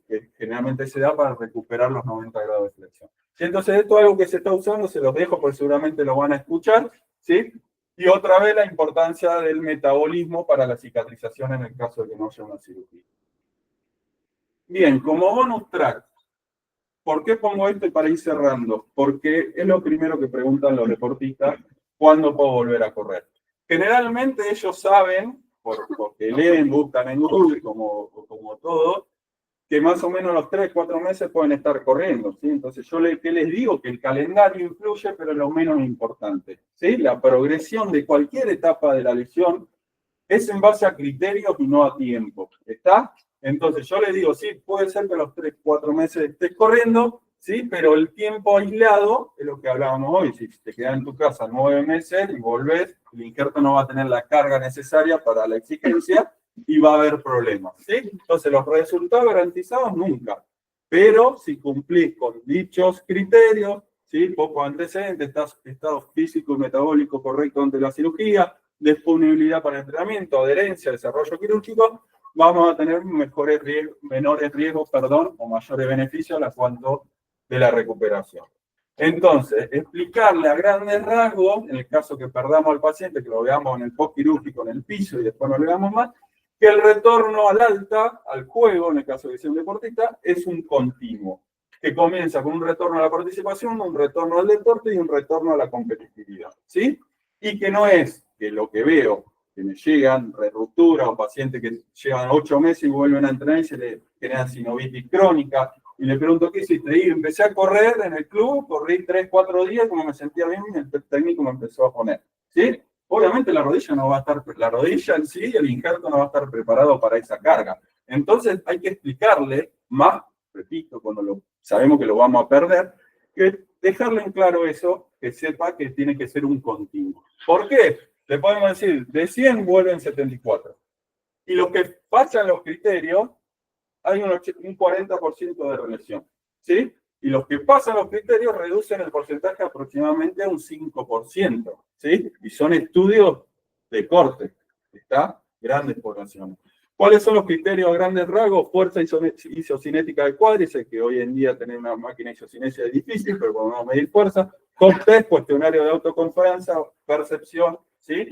que generalmente se da para recuperar los 90 grados de flexión. Entonces, esto es algo que se está usando, se los dejo porque seguramente lo van a escuchar, ¿sí? Y otra vez la importancia del metabolismo para la cicatrización en el caso de que no haya una cirugía. Bien, como bonus track, ¿por qué pongo esto y para ir cerrando? Porque es lo primero que preguntan los deportistas, ¿cuándo puedo volver a correr? Generalmente ellos saben, porque leen, buscan en Google, como todo, que más o menos los 3-4 meses pueden estar corriendo, ¿sí? Entonces yo ¿qué les digo? Que el calendario influye, pero es lo menos importante, ¿sí? La progresión de cualquier etapa de la lesión es en base a criterios y no a tiempo, ¿está? Entonces yo les digo, sí, puede ser que los 3-4 meses estés corriendo, ¿sí? Pero el tiempo aislado es lo que hablábamos hoy. Si te quedas en tu casa 9 meses y volvés, el injerto no va a tener la carga necesaria para la exigencia y va a haber problemas, ¿sí? Entonces los resultados garantizados nunca. Pero si cumplís con dichos criterios, ¿sí? Poco antecedente, estado físico y metabólico correcto ante la cirugía, disponibilidad para entrenamiento, adherencia, desarrollo quirúrgico, vamos a tener menores riesgos, o mayores beneficios a cuanto de la recuperación. Entonces, explicarle a grandes rasgos, en el caso que perdamos al paciente, que lo veamos en el postquirúrgico, en el piso, y después no le veamos más, que el retorno al alta, al juego, en el caso de que sea un deportista, es un continuo, que comienza con un retorno a la participación, un retorno al deporte y un retorno a la competitividad, ¿sí? Y que no es que lo que veo, que me llegan rupturas o pacientes que llevan 8 meses y vuelven a entrenar y se le generan sinovitis crónica, y le pregunto, ¿qué hiciste? Y empecé a correr en el club, corrí 3, 4 días, como me sentía bien, y el técnico me empezó a poner, ¿sí? Obviamente la rodilla no va a estar, la rodilla en sí, el injerto no va a estar preparado para esa carga. Entonces hay que explicarle más, repito, cuando sabemos que lo vamos a perder, que dejarle en claro eso, que sepa que tiene que ser un continuo. ¿Por qué? Le podemos decir, de 100 vuelven 74. Y los que pasan los criterios, hay un 40% de regresión, ¿sí? Y los que pasan los criterios reducen el porcentaje aproximadamente a un 5%, ¿sí? Y son estudios de corte, ¿está? Grandes poblaciones. ¿Cuáles son los criterios a grandes rasgos? Fuerza isocinética del cuádriceps, que hoy en día tener una máquina isocinética es difícil, pero podemos medir fuerza. Hop test, cuestionario de autoconfianza, percepción, ¿sí?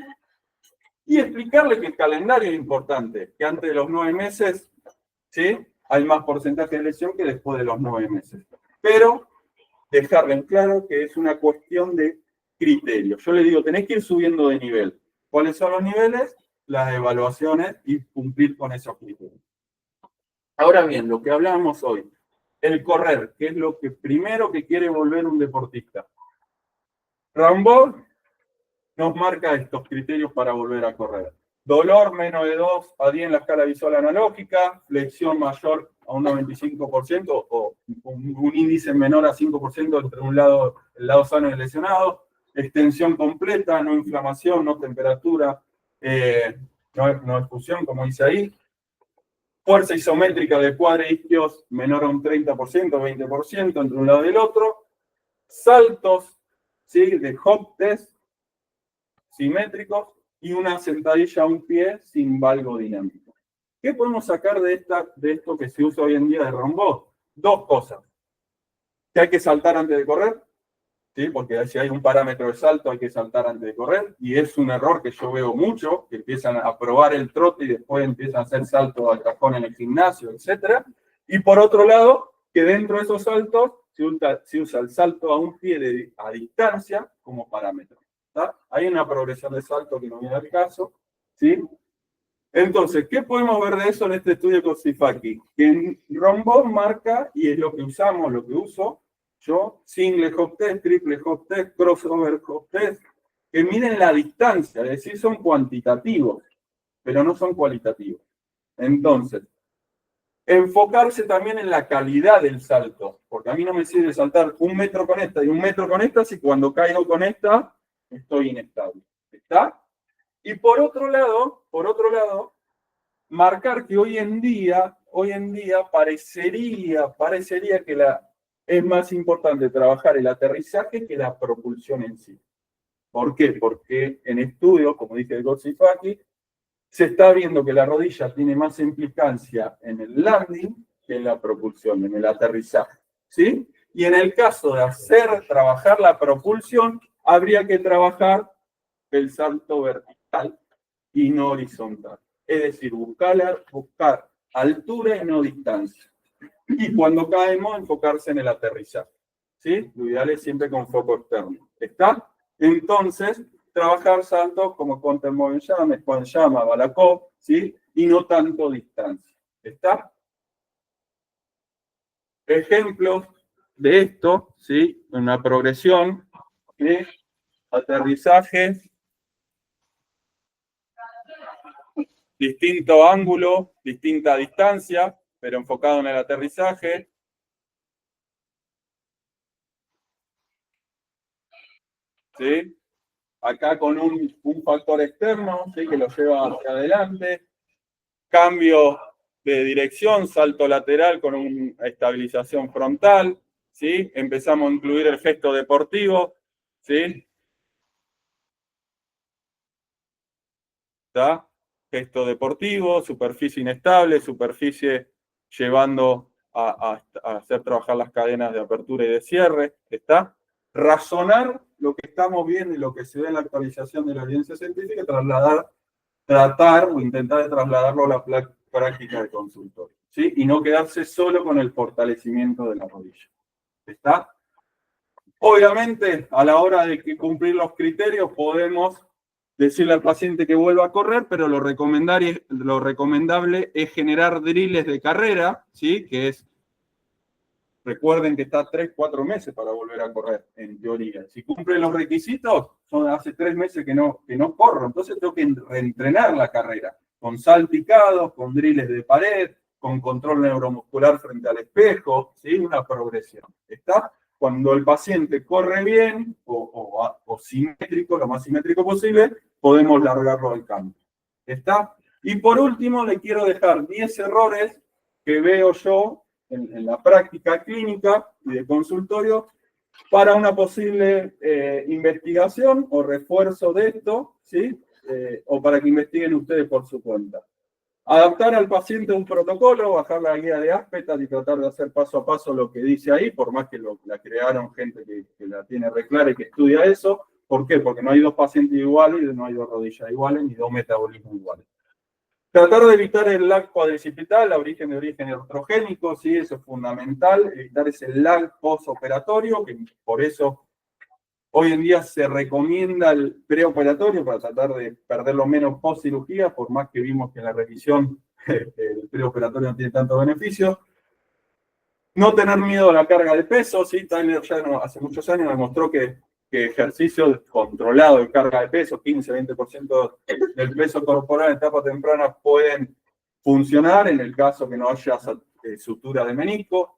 Y explicarle que el calendario es importante, que antes de los 9 meses, ¿sí? Hay más porcentaje de lesión que después de los 9 meses. Pero dejarle en claro que es una cuestión de criterio. Yo le digo, tenés que ir subiendo de nivel. ¿Cuáles son los niveles? Las evaluaciones y cumplir con esos criterios. Ahora bien, lo que hablamos hoy, el correr, que es lo que primero que quiere volver un deportista. Rambo nos marca estos criterios para volver a correr. Dolor menos de 2 a 10 en la escala visual analógica, flexión mayor a un 95% o un índice menor a 5% entre el lado sano y el lesionado, extensión completa, no inflamación, no temperatura, no exfusión, como dice ahí, fuerza isométrica de cuádriceps menor a un 30%, 20% entre un lado y el otro, saltos, ¿sí? De hop test simétricos y una sentadilla a un pie sin valgo dinámico. ¿Qué podemos sacar de esto que se usa hoy en día de Rambo? Dos cosas. Que hay que saltar antes de correr, ¿sí? Porque si hay un parámetro de salto hay que saltar antes de correr, y es un error que yo veo mucho, que empiezan a probar el trote y después empiezan a hacer saltos al cajón en el gimnasio, etc. Y por otro lado, que dentro de esos saltos se usa el salto a un pie a distancia como parámetro. Hay una progresión de salto que no viene al caso, ¿sí? Entonces, ¿qué podemos ver de eso en este estudio con Sifaki? Que en Rambo marca, y es lo que usamos, lo que uso yo, single hop test, triple hop test, crossover hop test, que miden la distancia, es decir, son cuantitativos, pero no son cualitativos. Entonces, enfocarse también en la calidad del salto, porque a mí no me sirve saltar 1 metro con esta y 1 metro con esta, si cuando caigo con esta, estoy inestable. ¿Está? Y por otro lado, marcar que hoy en día parecería que es más importante trabajar el aterrizaje que la propulsión en sí. ¿Por qué? Porque en estudios, como dice el Gotsifaki, se está viendo que la rodilla tiene más implicancia en el landing que en la propulsión, en el aterrizaje, ¿sí? Y en el caso de trabajar la propulsión, habría que trabajar el salto vertical y no horizontal. Es decir, buscar altura y no distancia. Y cuando caemos, enfocarse en el aterrizaje, ¿sí? Lo ideal es siempre con foco externo. ¿Está? Entonces, trabajar saltos como Counter Moving Jam, Squat Jam, Balakov, ¿sí? Y no tanto distancia. ¿Está? Ejemplos de esto, ¿sí? Una progresión de aterrizaje, distinto ángulo, distinta distancia, pero enfocado en el aterrizaje. ¿Sí? Acá con un factor externo, ¿sí? Que lo lleva hacia adelante. Cambio de dirección, salto lateral con una estabilización frontal, ¿sí? Empezamos a incluir el gesto deportivo, ¿sí? ¿Está? Gesto deportivo, superficie inestable, superficie llevando a hacer trabajar las cadenas de apertura y de cierre, ¿está? Razonar lo que estamos viendo y lo que se ve en la actualización de la evidencia científica, tratar o intentar de trasladarlo a la práctica de consultorio, ¿sí? Y no quedarse solo con el fortalecimiento de la rodilla, ¿está? Obviamente, a la hora de cumplir los criterios, podemos decirle al paciente que vuelva a correr, pero lo recomendable es generar drills de carrera, ¿sí? Que es, recuerden que está 3-4 meses para volver a correr, en teoría. Si cumplen los requisitos, son hace 3 meses que no corro, entonces tengo que reentrenar la carrera, con salpicados, con drills de pared, con control neuromuscular frente al espejo, ¿sí? Una progresión, ¿está? Cuando el paciente corre bien o simétrico, lo más simétrico posible, podemos largarlo al campo. ¿Está? Y por último, le quiero dejar 10 errores que veo yo en la práctica clínica y de consultorio para una posible investigación o refuerzo de esto, ¿sí? O para que investiguen ustedes por su cuenta. Adaptar al paciente un protocolo, bajar la guía de Aspetas y tratar de hacer paso a paso lo que dice ahí, por más que la crearon gente que la tiene re clara y que estudia eso. ¿Por qué? Porque no hay 2 pacientes iguales, no hay 2 rodillas iguales, ni 2 metabolismos iguales. Tratar de evitar el lag cuadricipital, origen artrogénico, sí, eso es fundamental, evitar ese lag postoperatorio, que por eso hoy en día se recomienda el preoperatorio para tratar de perder lo menos post cirugía, por más que vimos que en la revisión el preoperatorio no tiene tanto beneficio. No tener miedo a la carga de peso, ¿sí? Tyler ya hace muchos años demostró que ejercicio controlado de carga de peso, 15-20% del peso corporal en etapa temprana pueden funcionar en el caso que no haya sutura de menisco.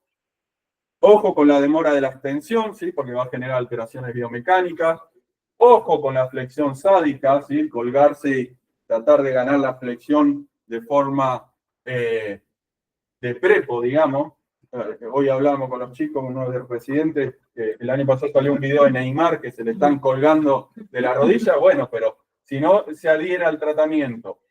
Ojo con la demora de la extensión, ¿sí? Porque va a generar alteraciones biomecánicas. Ojo con la flexión sádica, ¿sí? Colgarse y tratar de ganar la flexión de forma de prepo, digamos. Hoy hablamos con los chicos, uno de los residentes, que el año pasado salió un video de Neymar que se le están colgando de la rodilla. Bueno, pero si no se adhiere al tratamiento,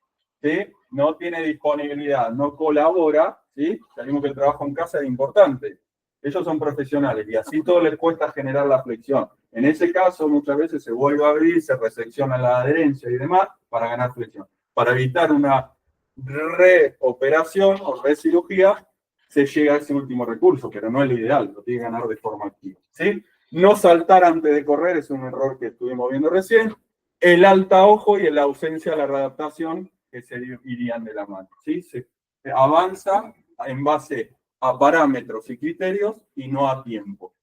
¿sí? No tiene disponibilidad, no colabora, ¿sí? Sabemos que el trabajo en casa es importante. Ellos son profesionales y así todo les cuesta generar la flexión. En ese caso, muchas veces se vuelve a abrir, se resecciona la adherencia y demás para ganar flexión. Para evitar una reoperación o recirugía, se llega a ese último recurso, pero no es lo ideal, lo tiene que ganar de forma activa, ¿sí? No saltar antes de correr es un error que estuvimos viendo recién. El alta ojo y la ausencia de la readaptación que se irían de la mano, ¿sí? Se avanza en base a parámetros y criterios y no a tiempo.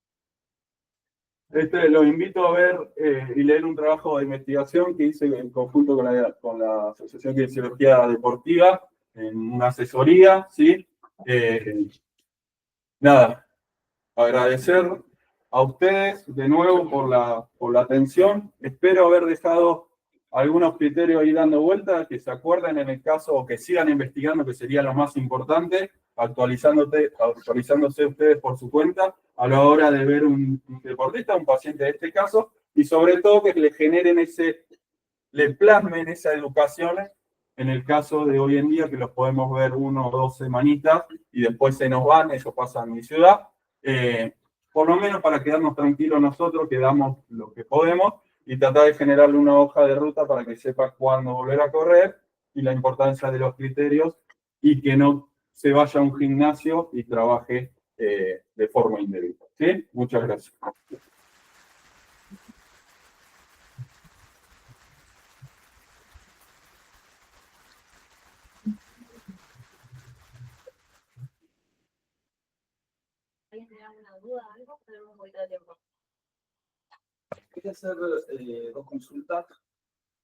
Los invito a ver y leer un trabajo de investigación que hice en conjunto con la Asociación de Kinesiología Deportiva en una asesoría, ¿sí? Nada, agradecer a ustedes de nuevo por la atención. Espero haber dejado algunos criterios ahí dando vueltas, que se acuerden en el caso o que sigan investigando, que sería lo más importante, actualizándose ustedes por su cuenta a la hora de ver un deportista, un paciente de este caso, y sobre todo que le plasmen esa educación en el caso de hoy en día, que los podemos ver 1 o 2 semanitas y después se nos van, eso pasa en mi ciudad, por lo menos para quedarnos tranquilos nosotros, que damos lo que podemos y tratar de generarle una hoja de ruta para que sepa cuándo volver a correr y la importancia de los criterios y que no se vaya a un gimnasio y trabaje de forma indebida. ¿Sí? Muchas gracias. ¿Alguien tiene alguna duda o algo? Tenemos un poquito de tiempo. Quería hacer 2 consultas.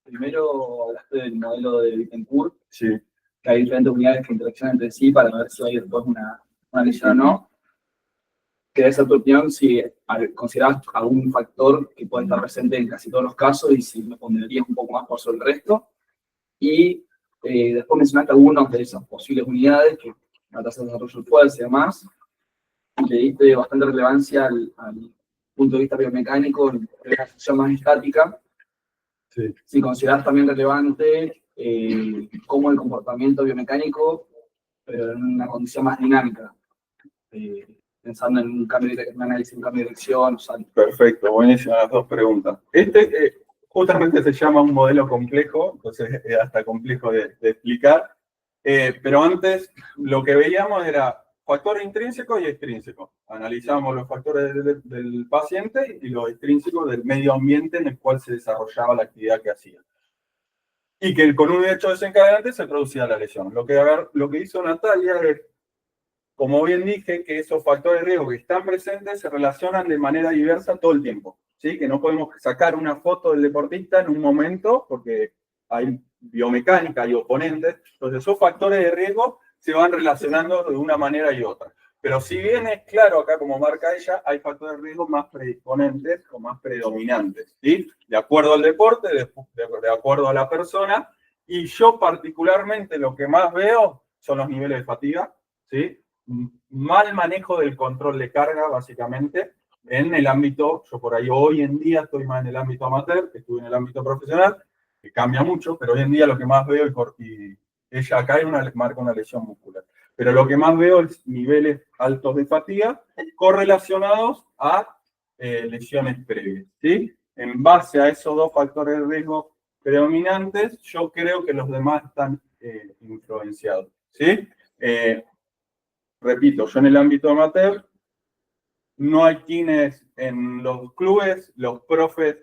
Primero, hablaste del modelo de Bittencourt, Sí. que hay diferentes unidades que interaccionan entre sí para ver si hay después una lesión o no. Quería saber tu opinión si considerás algún factor que puede estar presente en casi todos los casos y si me pondrías un poco más por sobre el resto. Y después mencionaste algunas de esas posibles unidades que la tasa de desarrollo del fuerza y demás, y le diste bastante relevancia al punto de vista biomecánico, en la función más estática. Sí. Si consideras también relevante cómo el comportamiento biomecánico, pero en una condición más dinámica, pensando en un cambio de un análisis, un cambio de dirección, o sea, Perfecto, buenísimas las dos preguntas. Justamente se llama un modelo complejo, entonces es hasta complejo de explicar, pero antes lo que veíamos era factor intrínseco y extrínseco. Analizamos los factores del paciente y los extrínsecos del medio ambiente en el cual se desarrollaba la actividad que hacía. Y que con un hecho desencadenante se producía la lesión. Lo que hizo Natalia es, como bien dije, que esos factores de riesgo que están presentes se relacionan de manera diversa todo el tiempo. ¿Sí? Que no podemos sacar una foto del deportista en un momento porque hay biomecánica, hay oponentes. Entonces, esos factores de riesgo se van relacionando de una manera y otra. Pero si bien es claro acá, como marca ella, hay factores de riesgo más predisponentes o más predominantes, ¿sí? De acuerdo al deporte, de acuerdo a la persona. Y yo particularmente lo que más veo son los niveles de fatiga, ¿sí? Mal manejo del control de carga, básicamente, en el ámbito, yo por ahí hoy en día estoy más en el ámbito amateur, que estuve en el ámbito profesional, que cambia mucho, pero hoy en día lo que más veo, y ella acá marca una lesión muscular, pero lo que más veo es niveles altos de fatiga correlacionados a lesiones previas, ¿sí? En base a esos dos factores de riesgo predominantes, yo creo que los demás están influenciados, ¿sí? Repito, yo en el ámbito amateur, no hay quienes en los clubes, los profes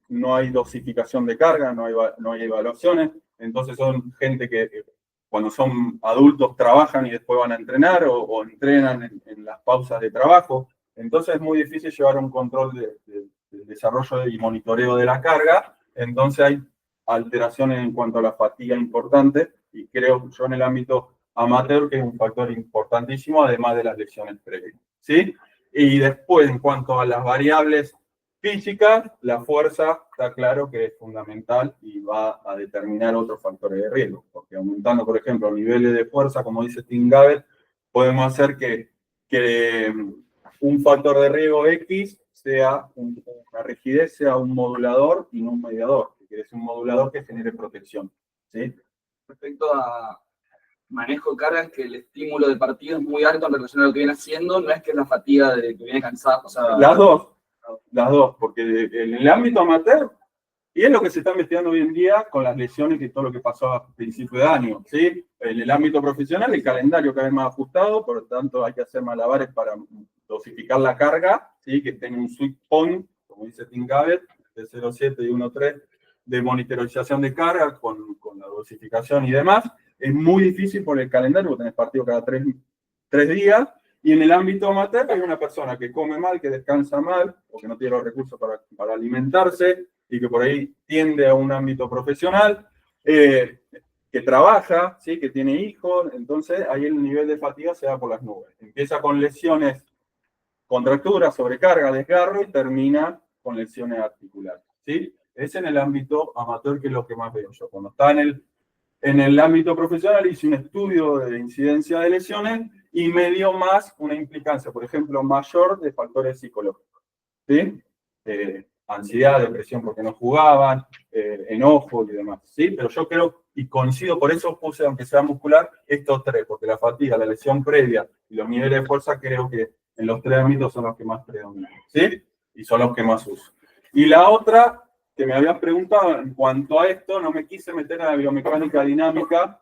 no hay dosificación de carga, no hay evaluaciones, entonces son gente que cuando son adultos trabajan y después van a entrenar o entrenan en las pausas de trabajo, entonces es muy difícil llevar un control del desarrollo y monitoreo de la carga, entonces hay alteraciones en cuanto a la fatiga importante y creo yo en el ámbito amateur que es un factor importantísimo además de las lesiones previas, ¿sí? Y después, en cuanto a las variables físicas, la fuerza está claro que es fundamental y va a determinar otros factores de riesgo, porque aumentando, por ejemplo, niveles de fuerza, como dice Tim Gabbett, podemos hacer que un factor de riesgo X sea una rigidez, sea un modulador y no un mediador, que es un modulador que genere protección, ¿sí? respecto a manejo de cargas, que el estímulo de partido es muy alto en relación a lo que viene haciendo, no es que es la fatiga de que viene cansado, o sea... Las dos, porque en el ámbito amateur, y es lo que se está investigando hoy en día con las lesiones y todo lo que pasó a principio de año, ¿sí? En el ámbito profesional, el calendario cada vez más ajustado, por lo tanto hay que hacer malabares para dosificar la carga, ¿sí? Que tenga un sweet point, como dice Tim Gabbett, de 0,7 y 1,3 de monitorización de carga con la dosificación y demás. Es muy difícil por el calendario, porque tenés partido cada tres días, y en el ámbito amateur hay una persona que come mal, que descansa mal, o que no tiene los recursos para alimentarse, y que por ahí tiende a un ámbito profesional, que trabaja, ¿sí? Que tiene hijos, entonces ahí el nivel de fatiga se va por las nubes. Empieza con lesiones, contracturas, sobrecarga, desgarro, y termina con lesiones articulares, ¿sí? Es en el ámbito amateur que es lo que más veo yo. Cuando está en el ámbito profesional hice un estudio de incidencia de lesiones y me dio más una implicancia, por ejemplo, mayor de factores psicológicos, ¿sí? Ansiedad, depresión porque no jugaban, enojo y demás, ¿sí? Pero yo creo, y coincido, por eso puse, aunque sea muscular, estos tres, porque la fatiga, la lesión previa y los niveles de fuerza creo que en los tres ámbitos son los que más predominan, ¿sí? Y son los que más uso. Y la otra que me habías preguntado en cuanto a esto, no me quise meter en la biomecánica dinámica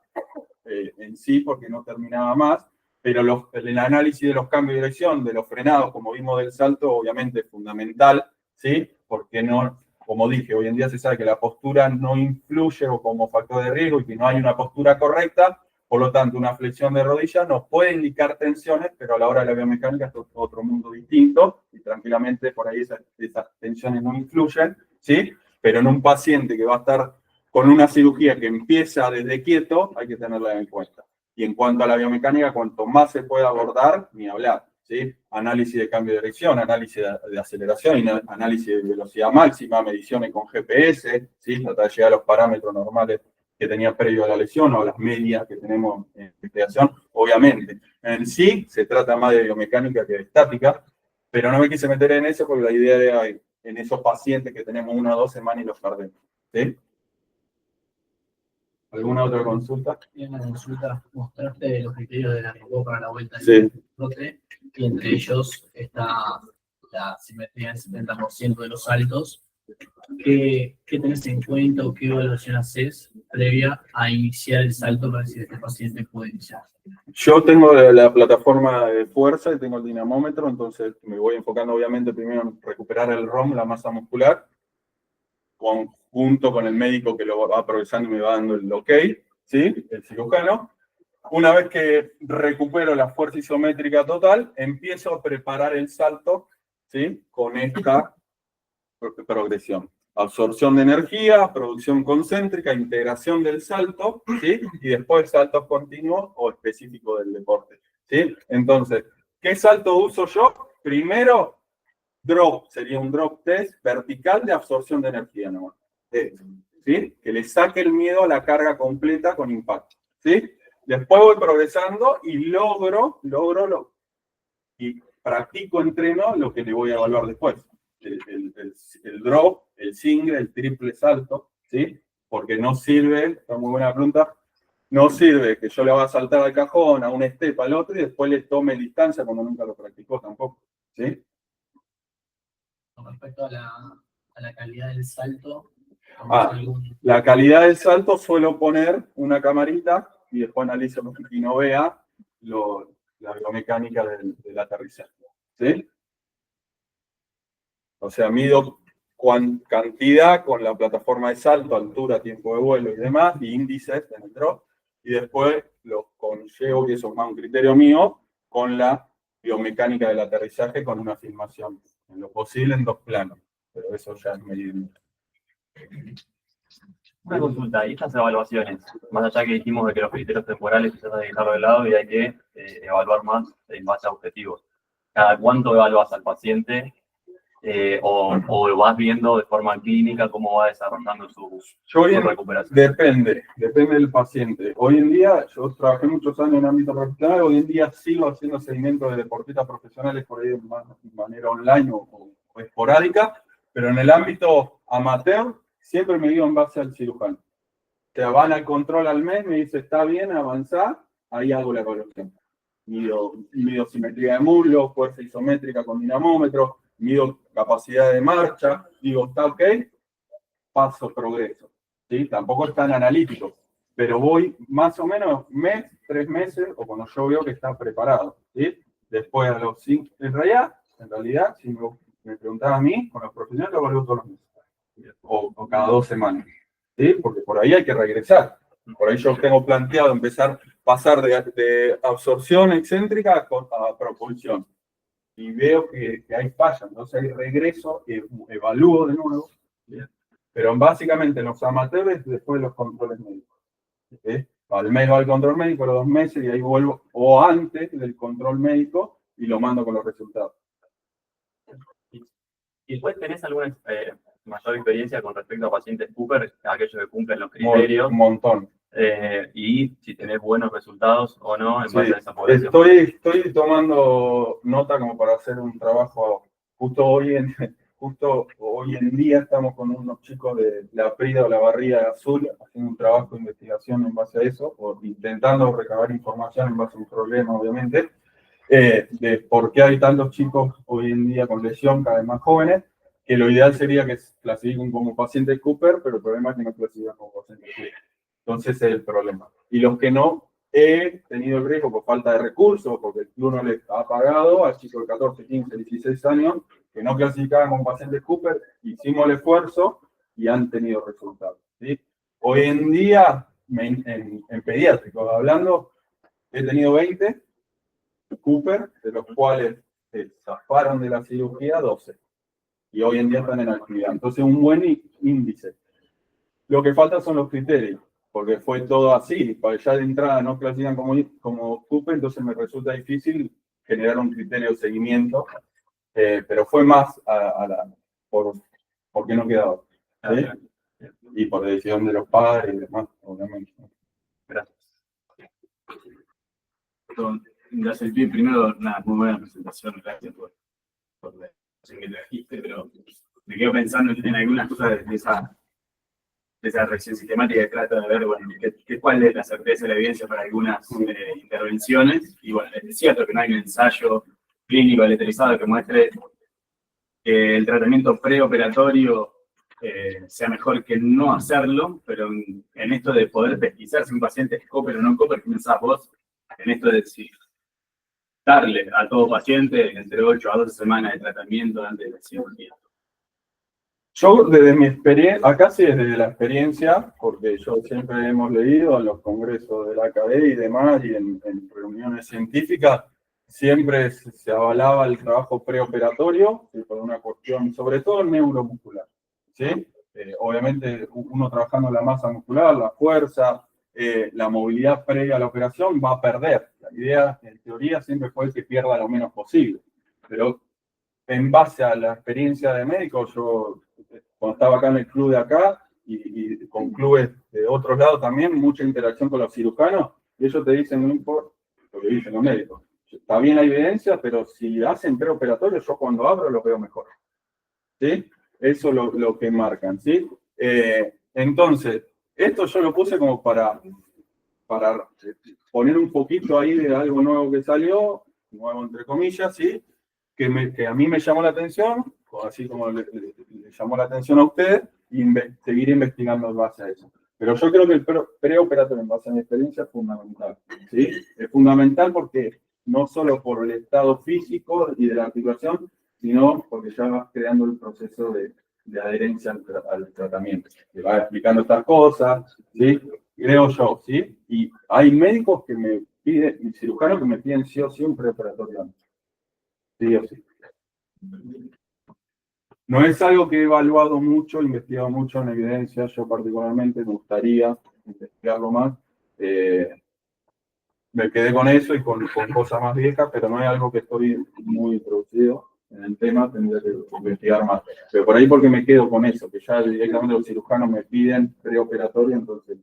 en sí, porque no terminaba más, pero el análisis de los cambios de dirección, de los frenados, como vimos del salto, obviamente es fundamental, ¿sí? Porque no, como dije, hoy en día se sabe que la postura no influye o como factor de riesgo y que no hay una postura correcta, por lo tanto, una flexión de rodilla nos puede indicar tensiones, pero a la hora de la biomecánica es otro mundo distinto y tranquilamente por ahí esas tensiones no influyen, ¿sí? Pero en un paciente que va a estar con una cirugía que empieza desde quieto, hay que tenerla en cuenta. Y en cuanto a la biomecánica, cuanto más se pueda abordar, ni hablar, ¿sí? Análisis de cambio de dirección, análisis de aceleración, análisis de velocidad máxima, mediciones con GPS, ¿sí? Tratar de llegar a los parámetros normales que tenía previo a la lesión o a las medias que tenemos en investigación, obviamente. En sí se trata más de biomecánica que de estática, pero no me quise meter en eso porque la idea era en esos pacientes que tenemos 1 o 2 semanas y los perdemos. ¿Sí? ¿Alguna otra consulta? En la consulta mostraste los criterios de la robó para la vuelta Sí. del trote, y entre ellos está la simetría del 70% de los saltos. ¿Qué tenés en cuenta o qué evaluación haces previa a iniciar el salto para decir este paciente puede iniciar? Yo tengo la plataforma de fuerza y tengo el dinamómetro, entonces me voy enfocando obviamente primero en recuperar el ROM, la masa muscular, junto con el médico que lo va progresando y me va dando el ok, ¿sí? El cirujano. Una vez que recupero la fuerza isométrica total, empiezo a preparar el salto, ¿sí? Con esta progresión. Absorción de energía, producción concéntrica, integración del salto, ¿sí? Y después saltos continuos o específicos del deporte, ¿sí? Entonces, ¿qué salto uso yo? Primero, drop, sería un drop test vertical de absorción de energía, ¿no? ¿Sí? Que le saque el miedo a la carga completa con impacto, ¿sí? Después voy progresando y logro y practico, entreno lo que le voy a evaluar después. El drop, el single, el triple salto, ¿sí? Porque no sirve, está muy buena pregunta, no sirve que yo le vaya a saltar al cajón, a un step, al otro, y después le tome distancia cuando nunca lo practicó tampoco, ¿sí? Con respecto a la calidad del salto, La calidad del salto suelo poner una camarita y después analizo y no vea la biomecánica del aterrizaje, ¿sí? O sea, mido cantidad con la plataforma de salto, altura, tiempo de vuelo y demás, y índices en el drop, y después los conllevo, y eso es más un criterio mío, con la biomecánica del aterrizaje con una filmación, en lo posible en 2 planos, pero eso ya es medir. Una consulta, y estas evaluaciones, más allá que dijimos de que los criterios temporales quizás hay que dejarlo de lado y hay que evaluar más en base a objetivos. ¿Cada cuánto evalúas al paciente? O vas viendo de forma clínica cómo va desarrollando su recuperación? Depende del paciente. Hoy en día, yo trabajé muchos años en ámbito profesional, hoy en día sigo haciendo seguimiento de deportistas profesionales por ahí de manera online o esporádica, pero en el ámbito amateur siempre me guío en base al cirujano. O sea, van al control al mes, me dice, está bien, avanzar, ahí hago la evaluación. Mido simetría de muslo, fuerza isométrica con dinamómetro, mido capacidad de marcha, digo, está ok, paso progreso. ¿Sí? Tampoco es tan analítico, pero voy más o menos 3 meses, o cuando yo veo que está preparado. ¿Sí? Después a los 5, en realidad, si me preguntan a mí, con los profesionales lo evalúo todos los meses. O cada 2 semanas. ¿Sí? Porque por ahí hay que regresar. Por ahí yo tengo planteado pasar de absorción excéntrica a propulsión. Y veo que hay fallas, entonces hay regreso, evalúo de nuevo. ¿Bien? Pero básicamente los amateurs después de los controles médicos. ¿Sí? Al mes va al control médico, a los 2 meses, y ahí vuelvo, o antes del control médico, y lo mando con los resultados. ¿Y después tenés alguna mayor experiencia con respecto a pacientes Cooper, aquellos que cumplen los criterios? Un montón. Y si tenés buenos resultados o no en Sí, base a esa población. estoy tomando nota como para hacer un trabajo justo hoy en día estamos con unos chicos de la Prida o la Barría Azul haciendo un trabajo de investigación en base a eso, o intentando recabar información en base a un problema, obviamente, de por qué hay tantos chicos hoy en día con lesión, cada vez más jóvenes, que lo ideal sería que se clasifiquen como pacientes Cooper, pero el problema es que no clasifican como pacientes Cooper. Entonces ese es el problema. Y los que no, he tenido el riesgo por falta de recursos, porque el club no les ha pagado a chicos de 14, 15, 16 años, que no clasificaban como pacientes Cooper, hicimos el esfuerzo y han tenido resultados. ¿Sí? Hoy en día, en pediátricos hablando, he tenido 20 Cooper, de los cuales zafaron de la cirugía 12. Y hoy en día están en actividad. Entonces, un buen índice. Lo que falta son los criterios, porque fue todo así. Para ya de entrada no clasifican como Cooper, entonces me resulta difícil generar un criterio de seguimiento. Pero fue más porque no quedaba. ¿Sí? Y por decisión de los padres y demás, obviamente. Gracias, Pi. Primero, nada, muy buena presentación, gracias por lo que trajiste, pero me quedo pensando en algunas cosas de esa revisión sistemática que trata de ver, bueno, cuál es la certeza de la evidencia para algunas intervenciones. Y bueno, es cierto que no hay un ensayo clínico letrizado que muestre que el tratamiento preoperatorio sea mejor que no hacerlo, pero en esto de poder pesquisar si un paciente es COPER o no COPER, ¿qué pensás vos en esto de si darle a todo paciente entre 8 a 12 semanas de tratamiento antes de la cirugía? Yo desde mi experiencia, acá sí desde la experiencia, porque yo siempre hemos leído en los congresos de la ACADE y demás, y en reuniones científicas, siempre se avalaba el trabajo preoperatorio, por una cuestión, sobre todo neuromuscular, ¿sí? Obviamente uno trabajando la masa muscular, la fuerza, la movilidad previa a la operación va a perder. La idea, en teoría, siempre fue que pierda lo menos posible, pero en base a la experiencia de médico, yo cuando estaba acá en el club de acá y con clubes de otros lados también, mucha interacción con los cirujanos, y ellos te dicen, no importa lo que dicen los médicos, está bien la evidencia, pero si hacen preoperatorio, yo cuando abro lo veo mejor. ¿Sí? Eso es lo que marcan, ¿sí? Entonces, esto yo lo puse como para poner un poquito ahí de algo nuevo que salió, nuevo entre comillas, ¿sí? Que a mí me llamó la atención, así como le llamó la atención a ustedes, y seguir investigando en base a eso. Pero yo creo que el preoperatorio en base a mi experiencia es fundamental, ¿sí? Es fundamental porque no solo por el estado físico y de la articulación, sino porque ya vas creando el proceso de adherencia al tratamiento. Te va explicando estas cosas, ¿sí? Creo yo, ¿sí? Y hay médicos que me piden, cirujanos que me piden sí o sí un preoperatorio. Sí o sí. No es algo que he evaluado mucho, investigado mucho en evidencia. Yo particularmente me gustaría investigarlo más. Me quedé con eso y con cosas más viejas, pero no es algo que estoy muy introducido en el tema, tendría que investigar más. Pero por ahí porque me quedo con eso, que ya directamente los cirujanos me piden preoperatorio, entonces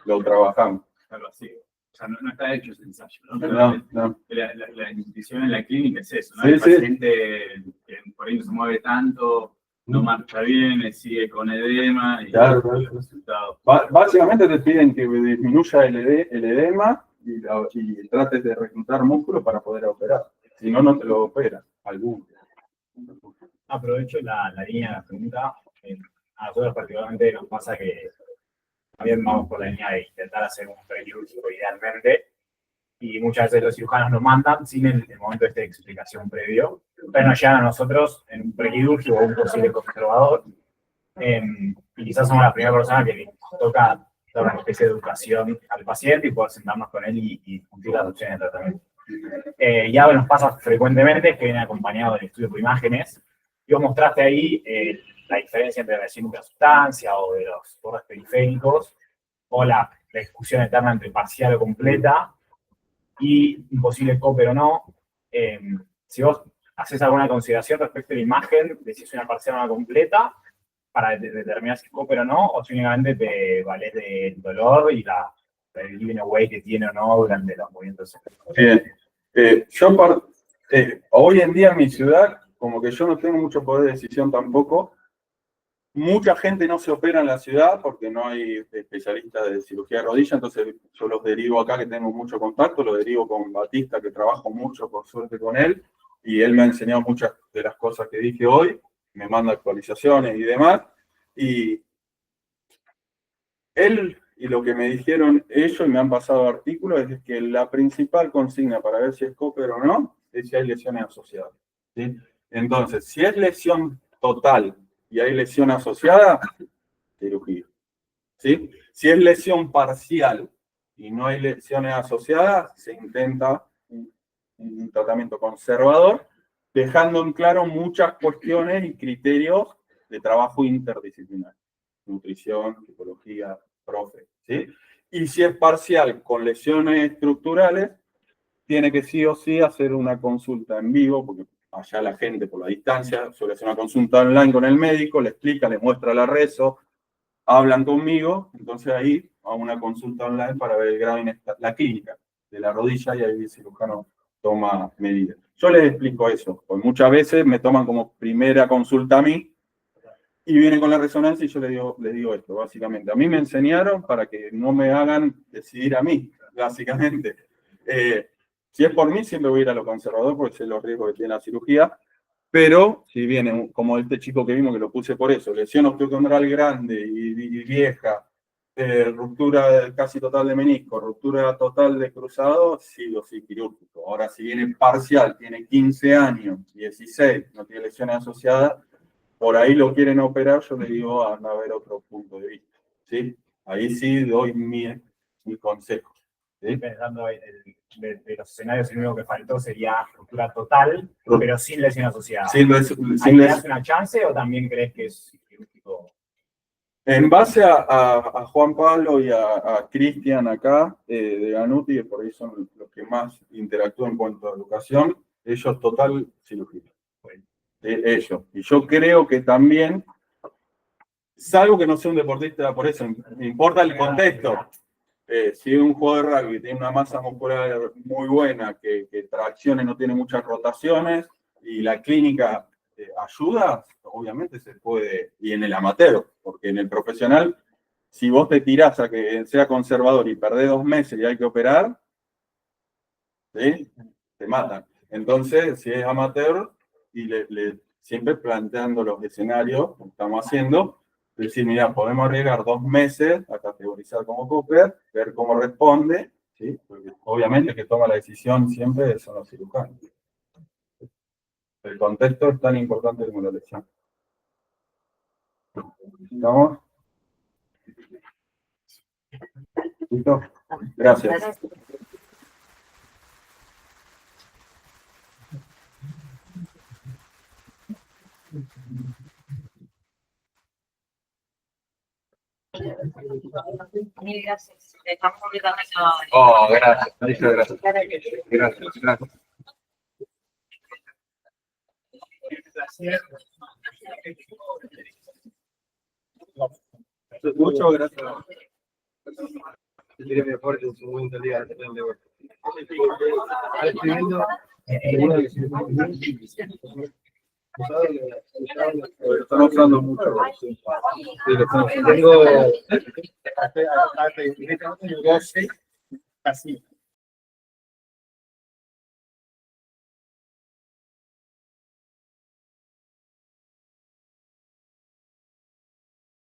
lo trabajamos. Algo así. O sea, no está hecho ese ensayo, ¿no? No. La intuición en la clínica es eso, ¿no? Sí, El sí. paciente que por ahí no se mueve tanto, no marcha bien, sigue con edema y Claro, el claro. resultado. Básicamente te piden que disminuya el edema y trates de reclutar músculo para poder operar. Si no, no te lo operan. Algunos. Aprovecho la línea de la pregunta. A nosotros particularmente nos pasa que también vamos por la línea de intentar hacer un prequirúrgico idealmente, y muchas veces los cirujanos nos mandan sin el momento de explicación previo, pero nos llegan a nosotros en un prequirúrgico o un posible conservador, y quizás somos la primera persona que le toca dar una especie de educación al paciente y poder sentarnos con él y discutir las opciones de tratamiento. Y algo que nos pasa frecuentemente es que viene acompañado del estudio por imágenes, y vos mostraste ahí la diferencia entre la lesión de la sustancia o de los bordes periféricos, o la discusión eterna entre parcial o completa, y imposible COPER o no. Si vos haces alguna consideración respecto a la imagen de si es una parcial o una completa, para determinar si es COPER o no, o si únicamente te valés del dolor y el living away que tiene o no durante los movimientos. Bien. Hoy en día en mi ciudad, como que yo no tengo mucho poder de decisión tampoco. Mucha gente no se opera en la ciudad porque no hay especialistas de cirugía de rodilla, entonces yo los derivo acá, que tengo mucho contacto, los derivo con Batista, que trabajo mucho, por suerte, con él, y él me ha enseñado muchas de las cosas que dije hoy, me manda actualizaciones y demás, y él y lo que me dijeron ellos, y me han pasado artículos, es que la principal consigna para ver si es COPER o no, es si hay lesiones asociadas, ¿sí? Entonces, si es lesión total y hay lesión asociada, cirugía, ¿sí? Si es lesión parcial y no hay lesiones asociadas, se intenta un tratamiento conservador, dejando en claro muchas cuestiones y criterios de trabajo interdisciplinar. Nutrición, psicología, profe, ¿sí? Y si es parcial con lesiones estructurales, tiene que sí o sí hacer una consulta en vivo, porque allá la gente por la distancia suele hacer una consulta online con el médico, le explica, le muestra la rezo, hablan conmigo, entonces ahí a una consulta online para ver el grado la clínica de la rodilla, y ahí el cirujano toma medidas. Yo les explico eso, porque muchas veces me toman como primera consulta a mí y vienen con la resonancia y yo les digo esto, básicamente. A mí me enseñaron para que no me hagan decidir a mí, básicamente. Si es por mí, siempre voy a ir a lo conservador porque sé los riesgos que tiene la cirugía, pero si viene, como este chico que vimos que lo puse por eso, lesión osteocondral grande y vieja, ruptura casi total de menisco, ruptura total de cruzado, sí o sí quirúrgico. Ahora, si viene parcial, tiene 15 años, 16, no tiene lesiones asociadas, por ahí lo quieren operar, yo le digo, anda a ver otro punto de vista. ¿Sí? Ahí sí doy mi consejo. ¿Sí? Pensando de los escenarios, el único que faltó sería ruptura total, pero sin lesión asociada. ¿Ahí le das una chance o también crees que es quirúrgico? En base a Juan Pablo y a Cristian acá, de Ganuti, que por ahí son los que más interactúan en cuanto a educación, ellos total cirugía. Ellos. Y yo creo que también, salvo que no sea un deportista, por eso me importa el contexto. Si un jugador de rugby tiene una masa muscular muy buena, que traccione, no tiene muchas rotaciones, y la clínica ayuda, obviamente se puede, y en el amateur, porque en el profesional, si vos te tirás a que sea conservador y perdés 2 meses y hay que operar, ¿sí? Te matan. Entonces, si es amateur, y siempre planteando los escenarios que estamos haciendo, decir, mira, podemos arriesgar 2 meses a categorizar como Cooper, ver cómo responde, ¿sí? Porque obviamente el que toma la decisión siempre son los cirujanos. El contexto es tan importante como la lesión. ¿Estamos? ¿Listo? Gracias. Mil gracias. Estamos completamente. Oh, gracias. Gracias. Gracias. Muchas gracias. Estamos usando mucho. Tengo 12, así.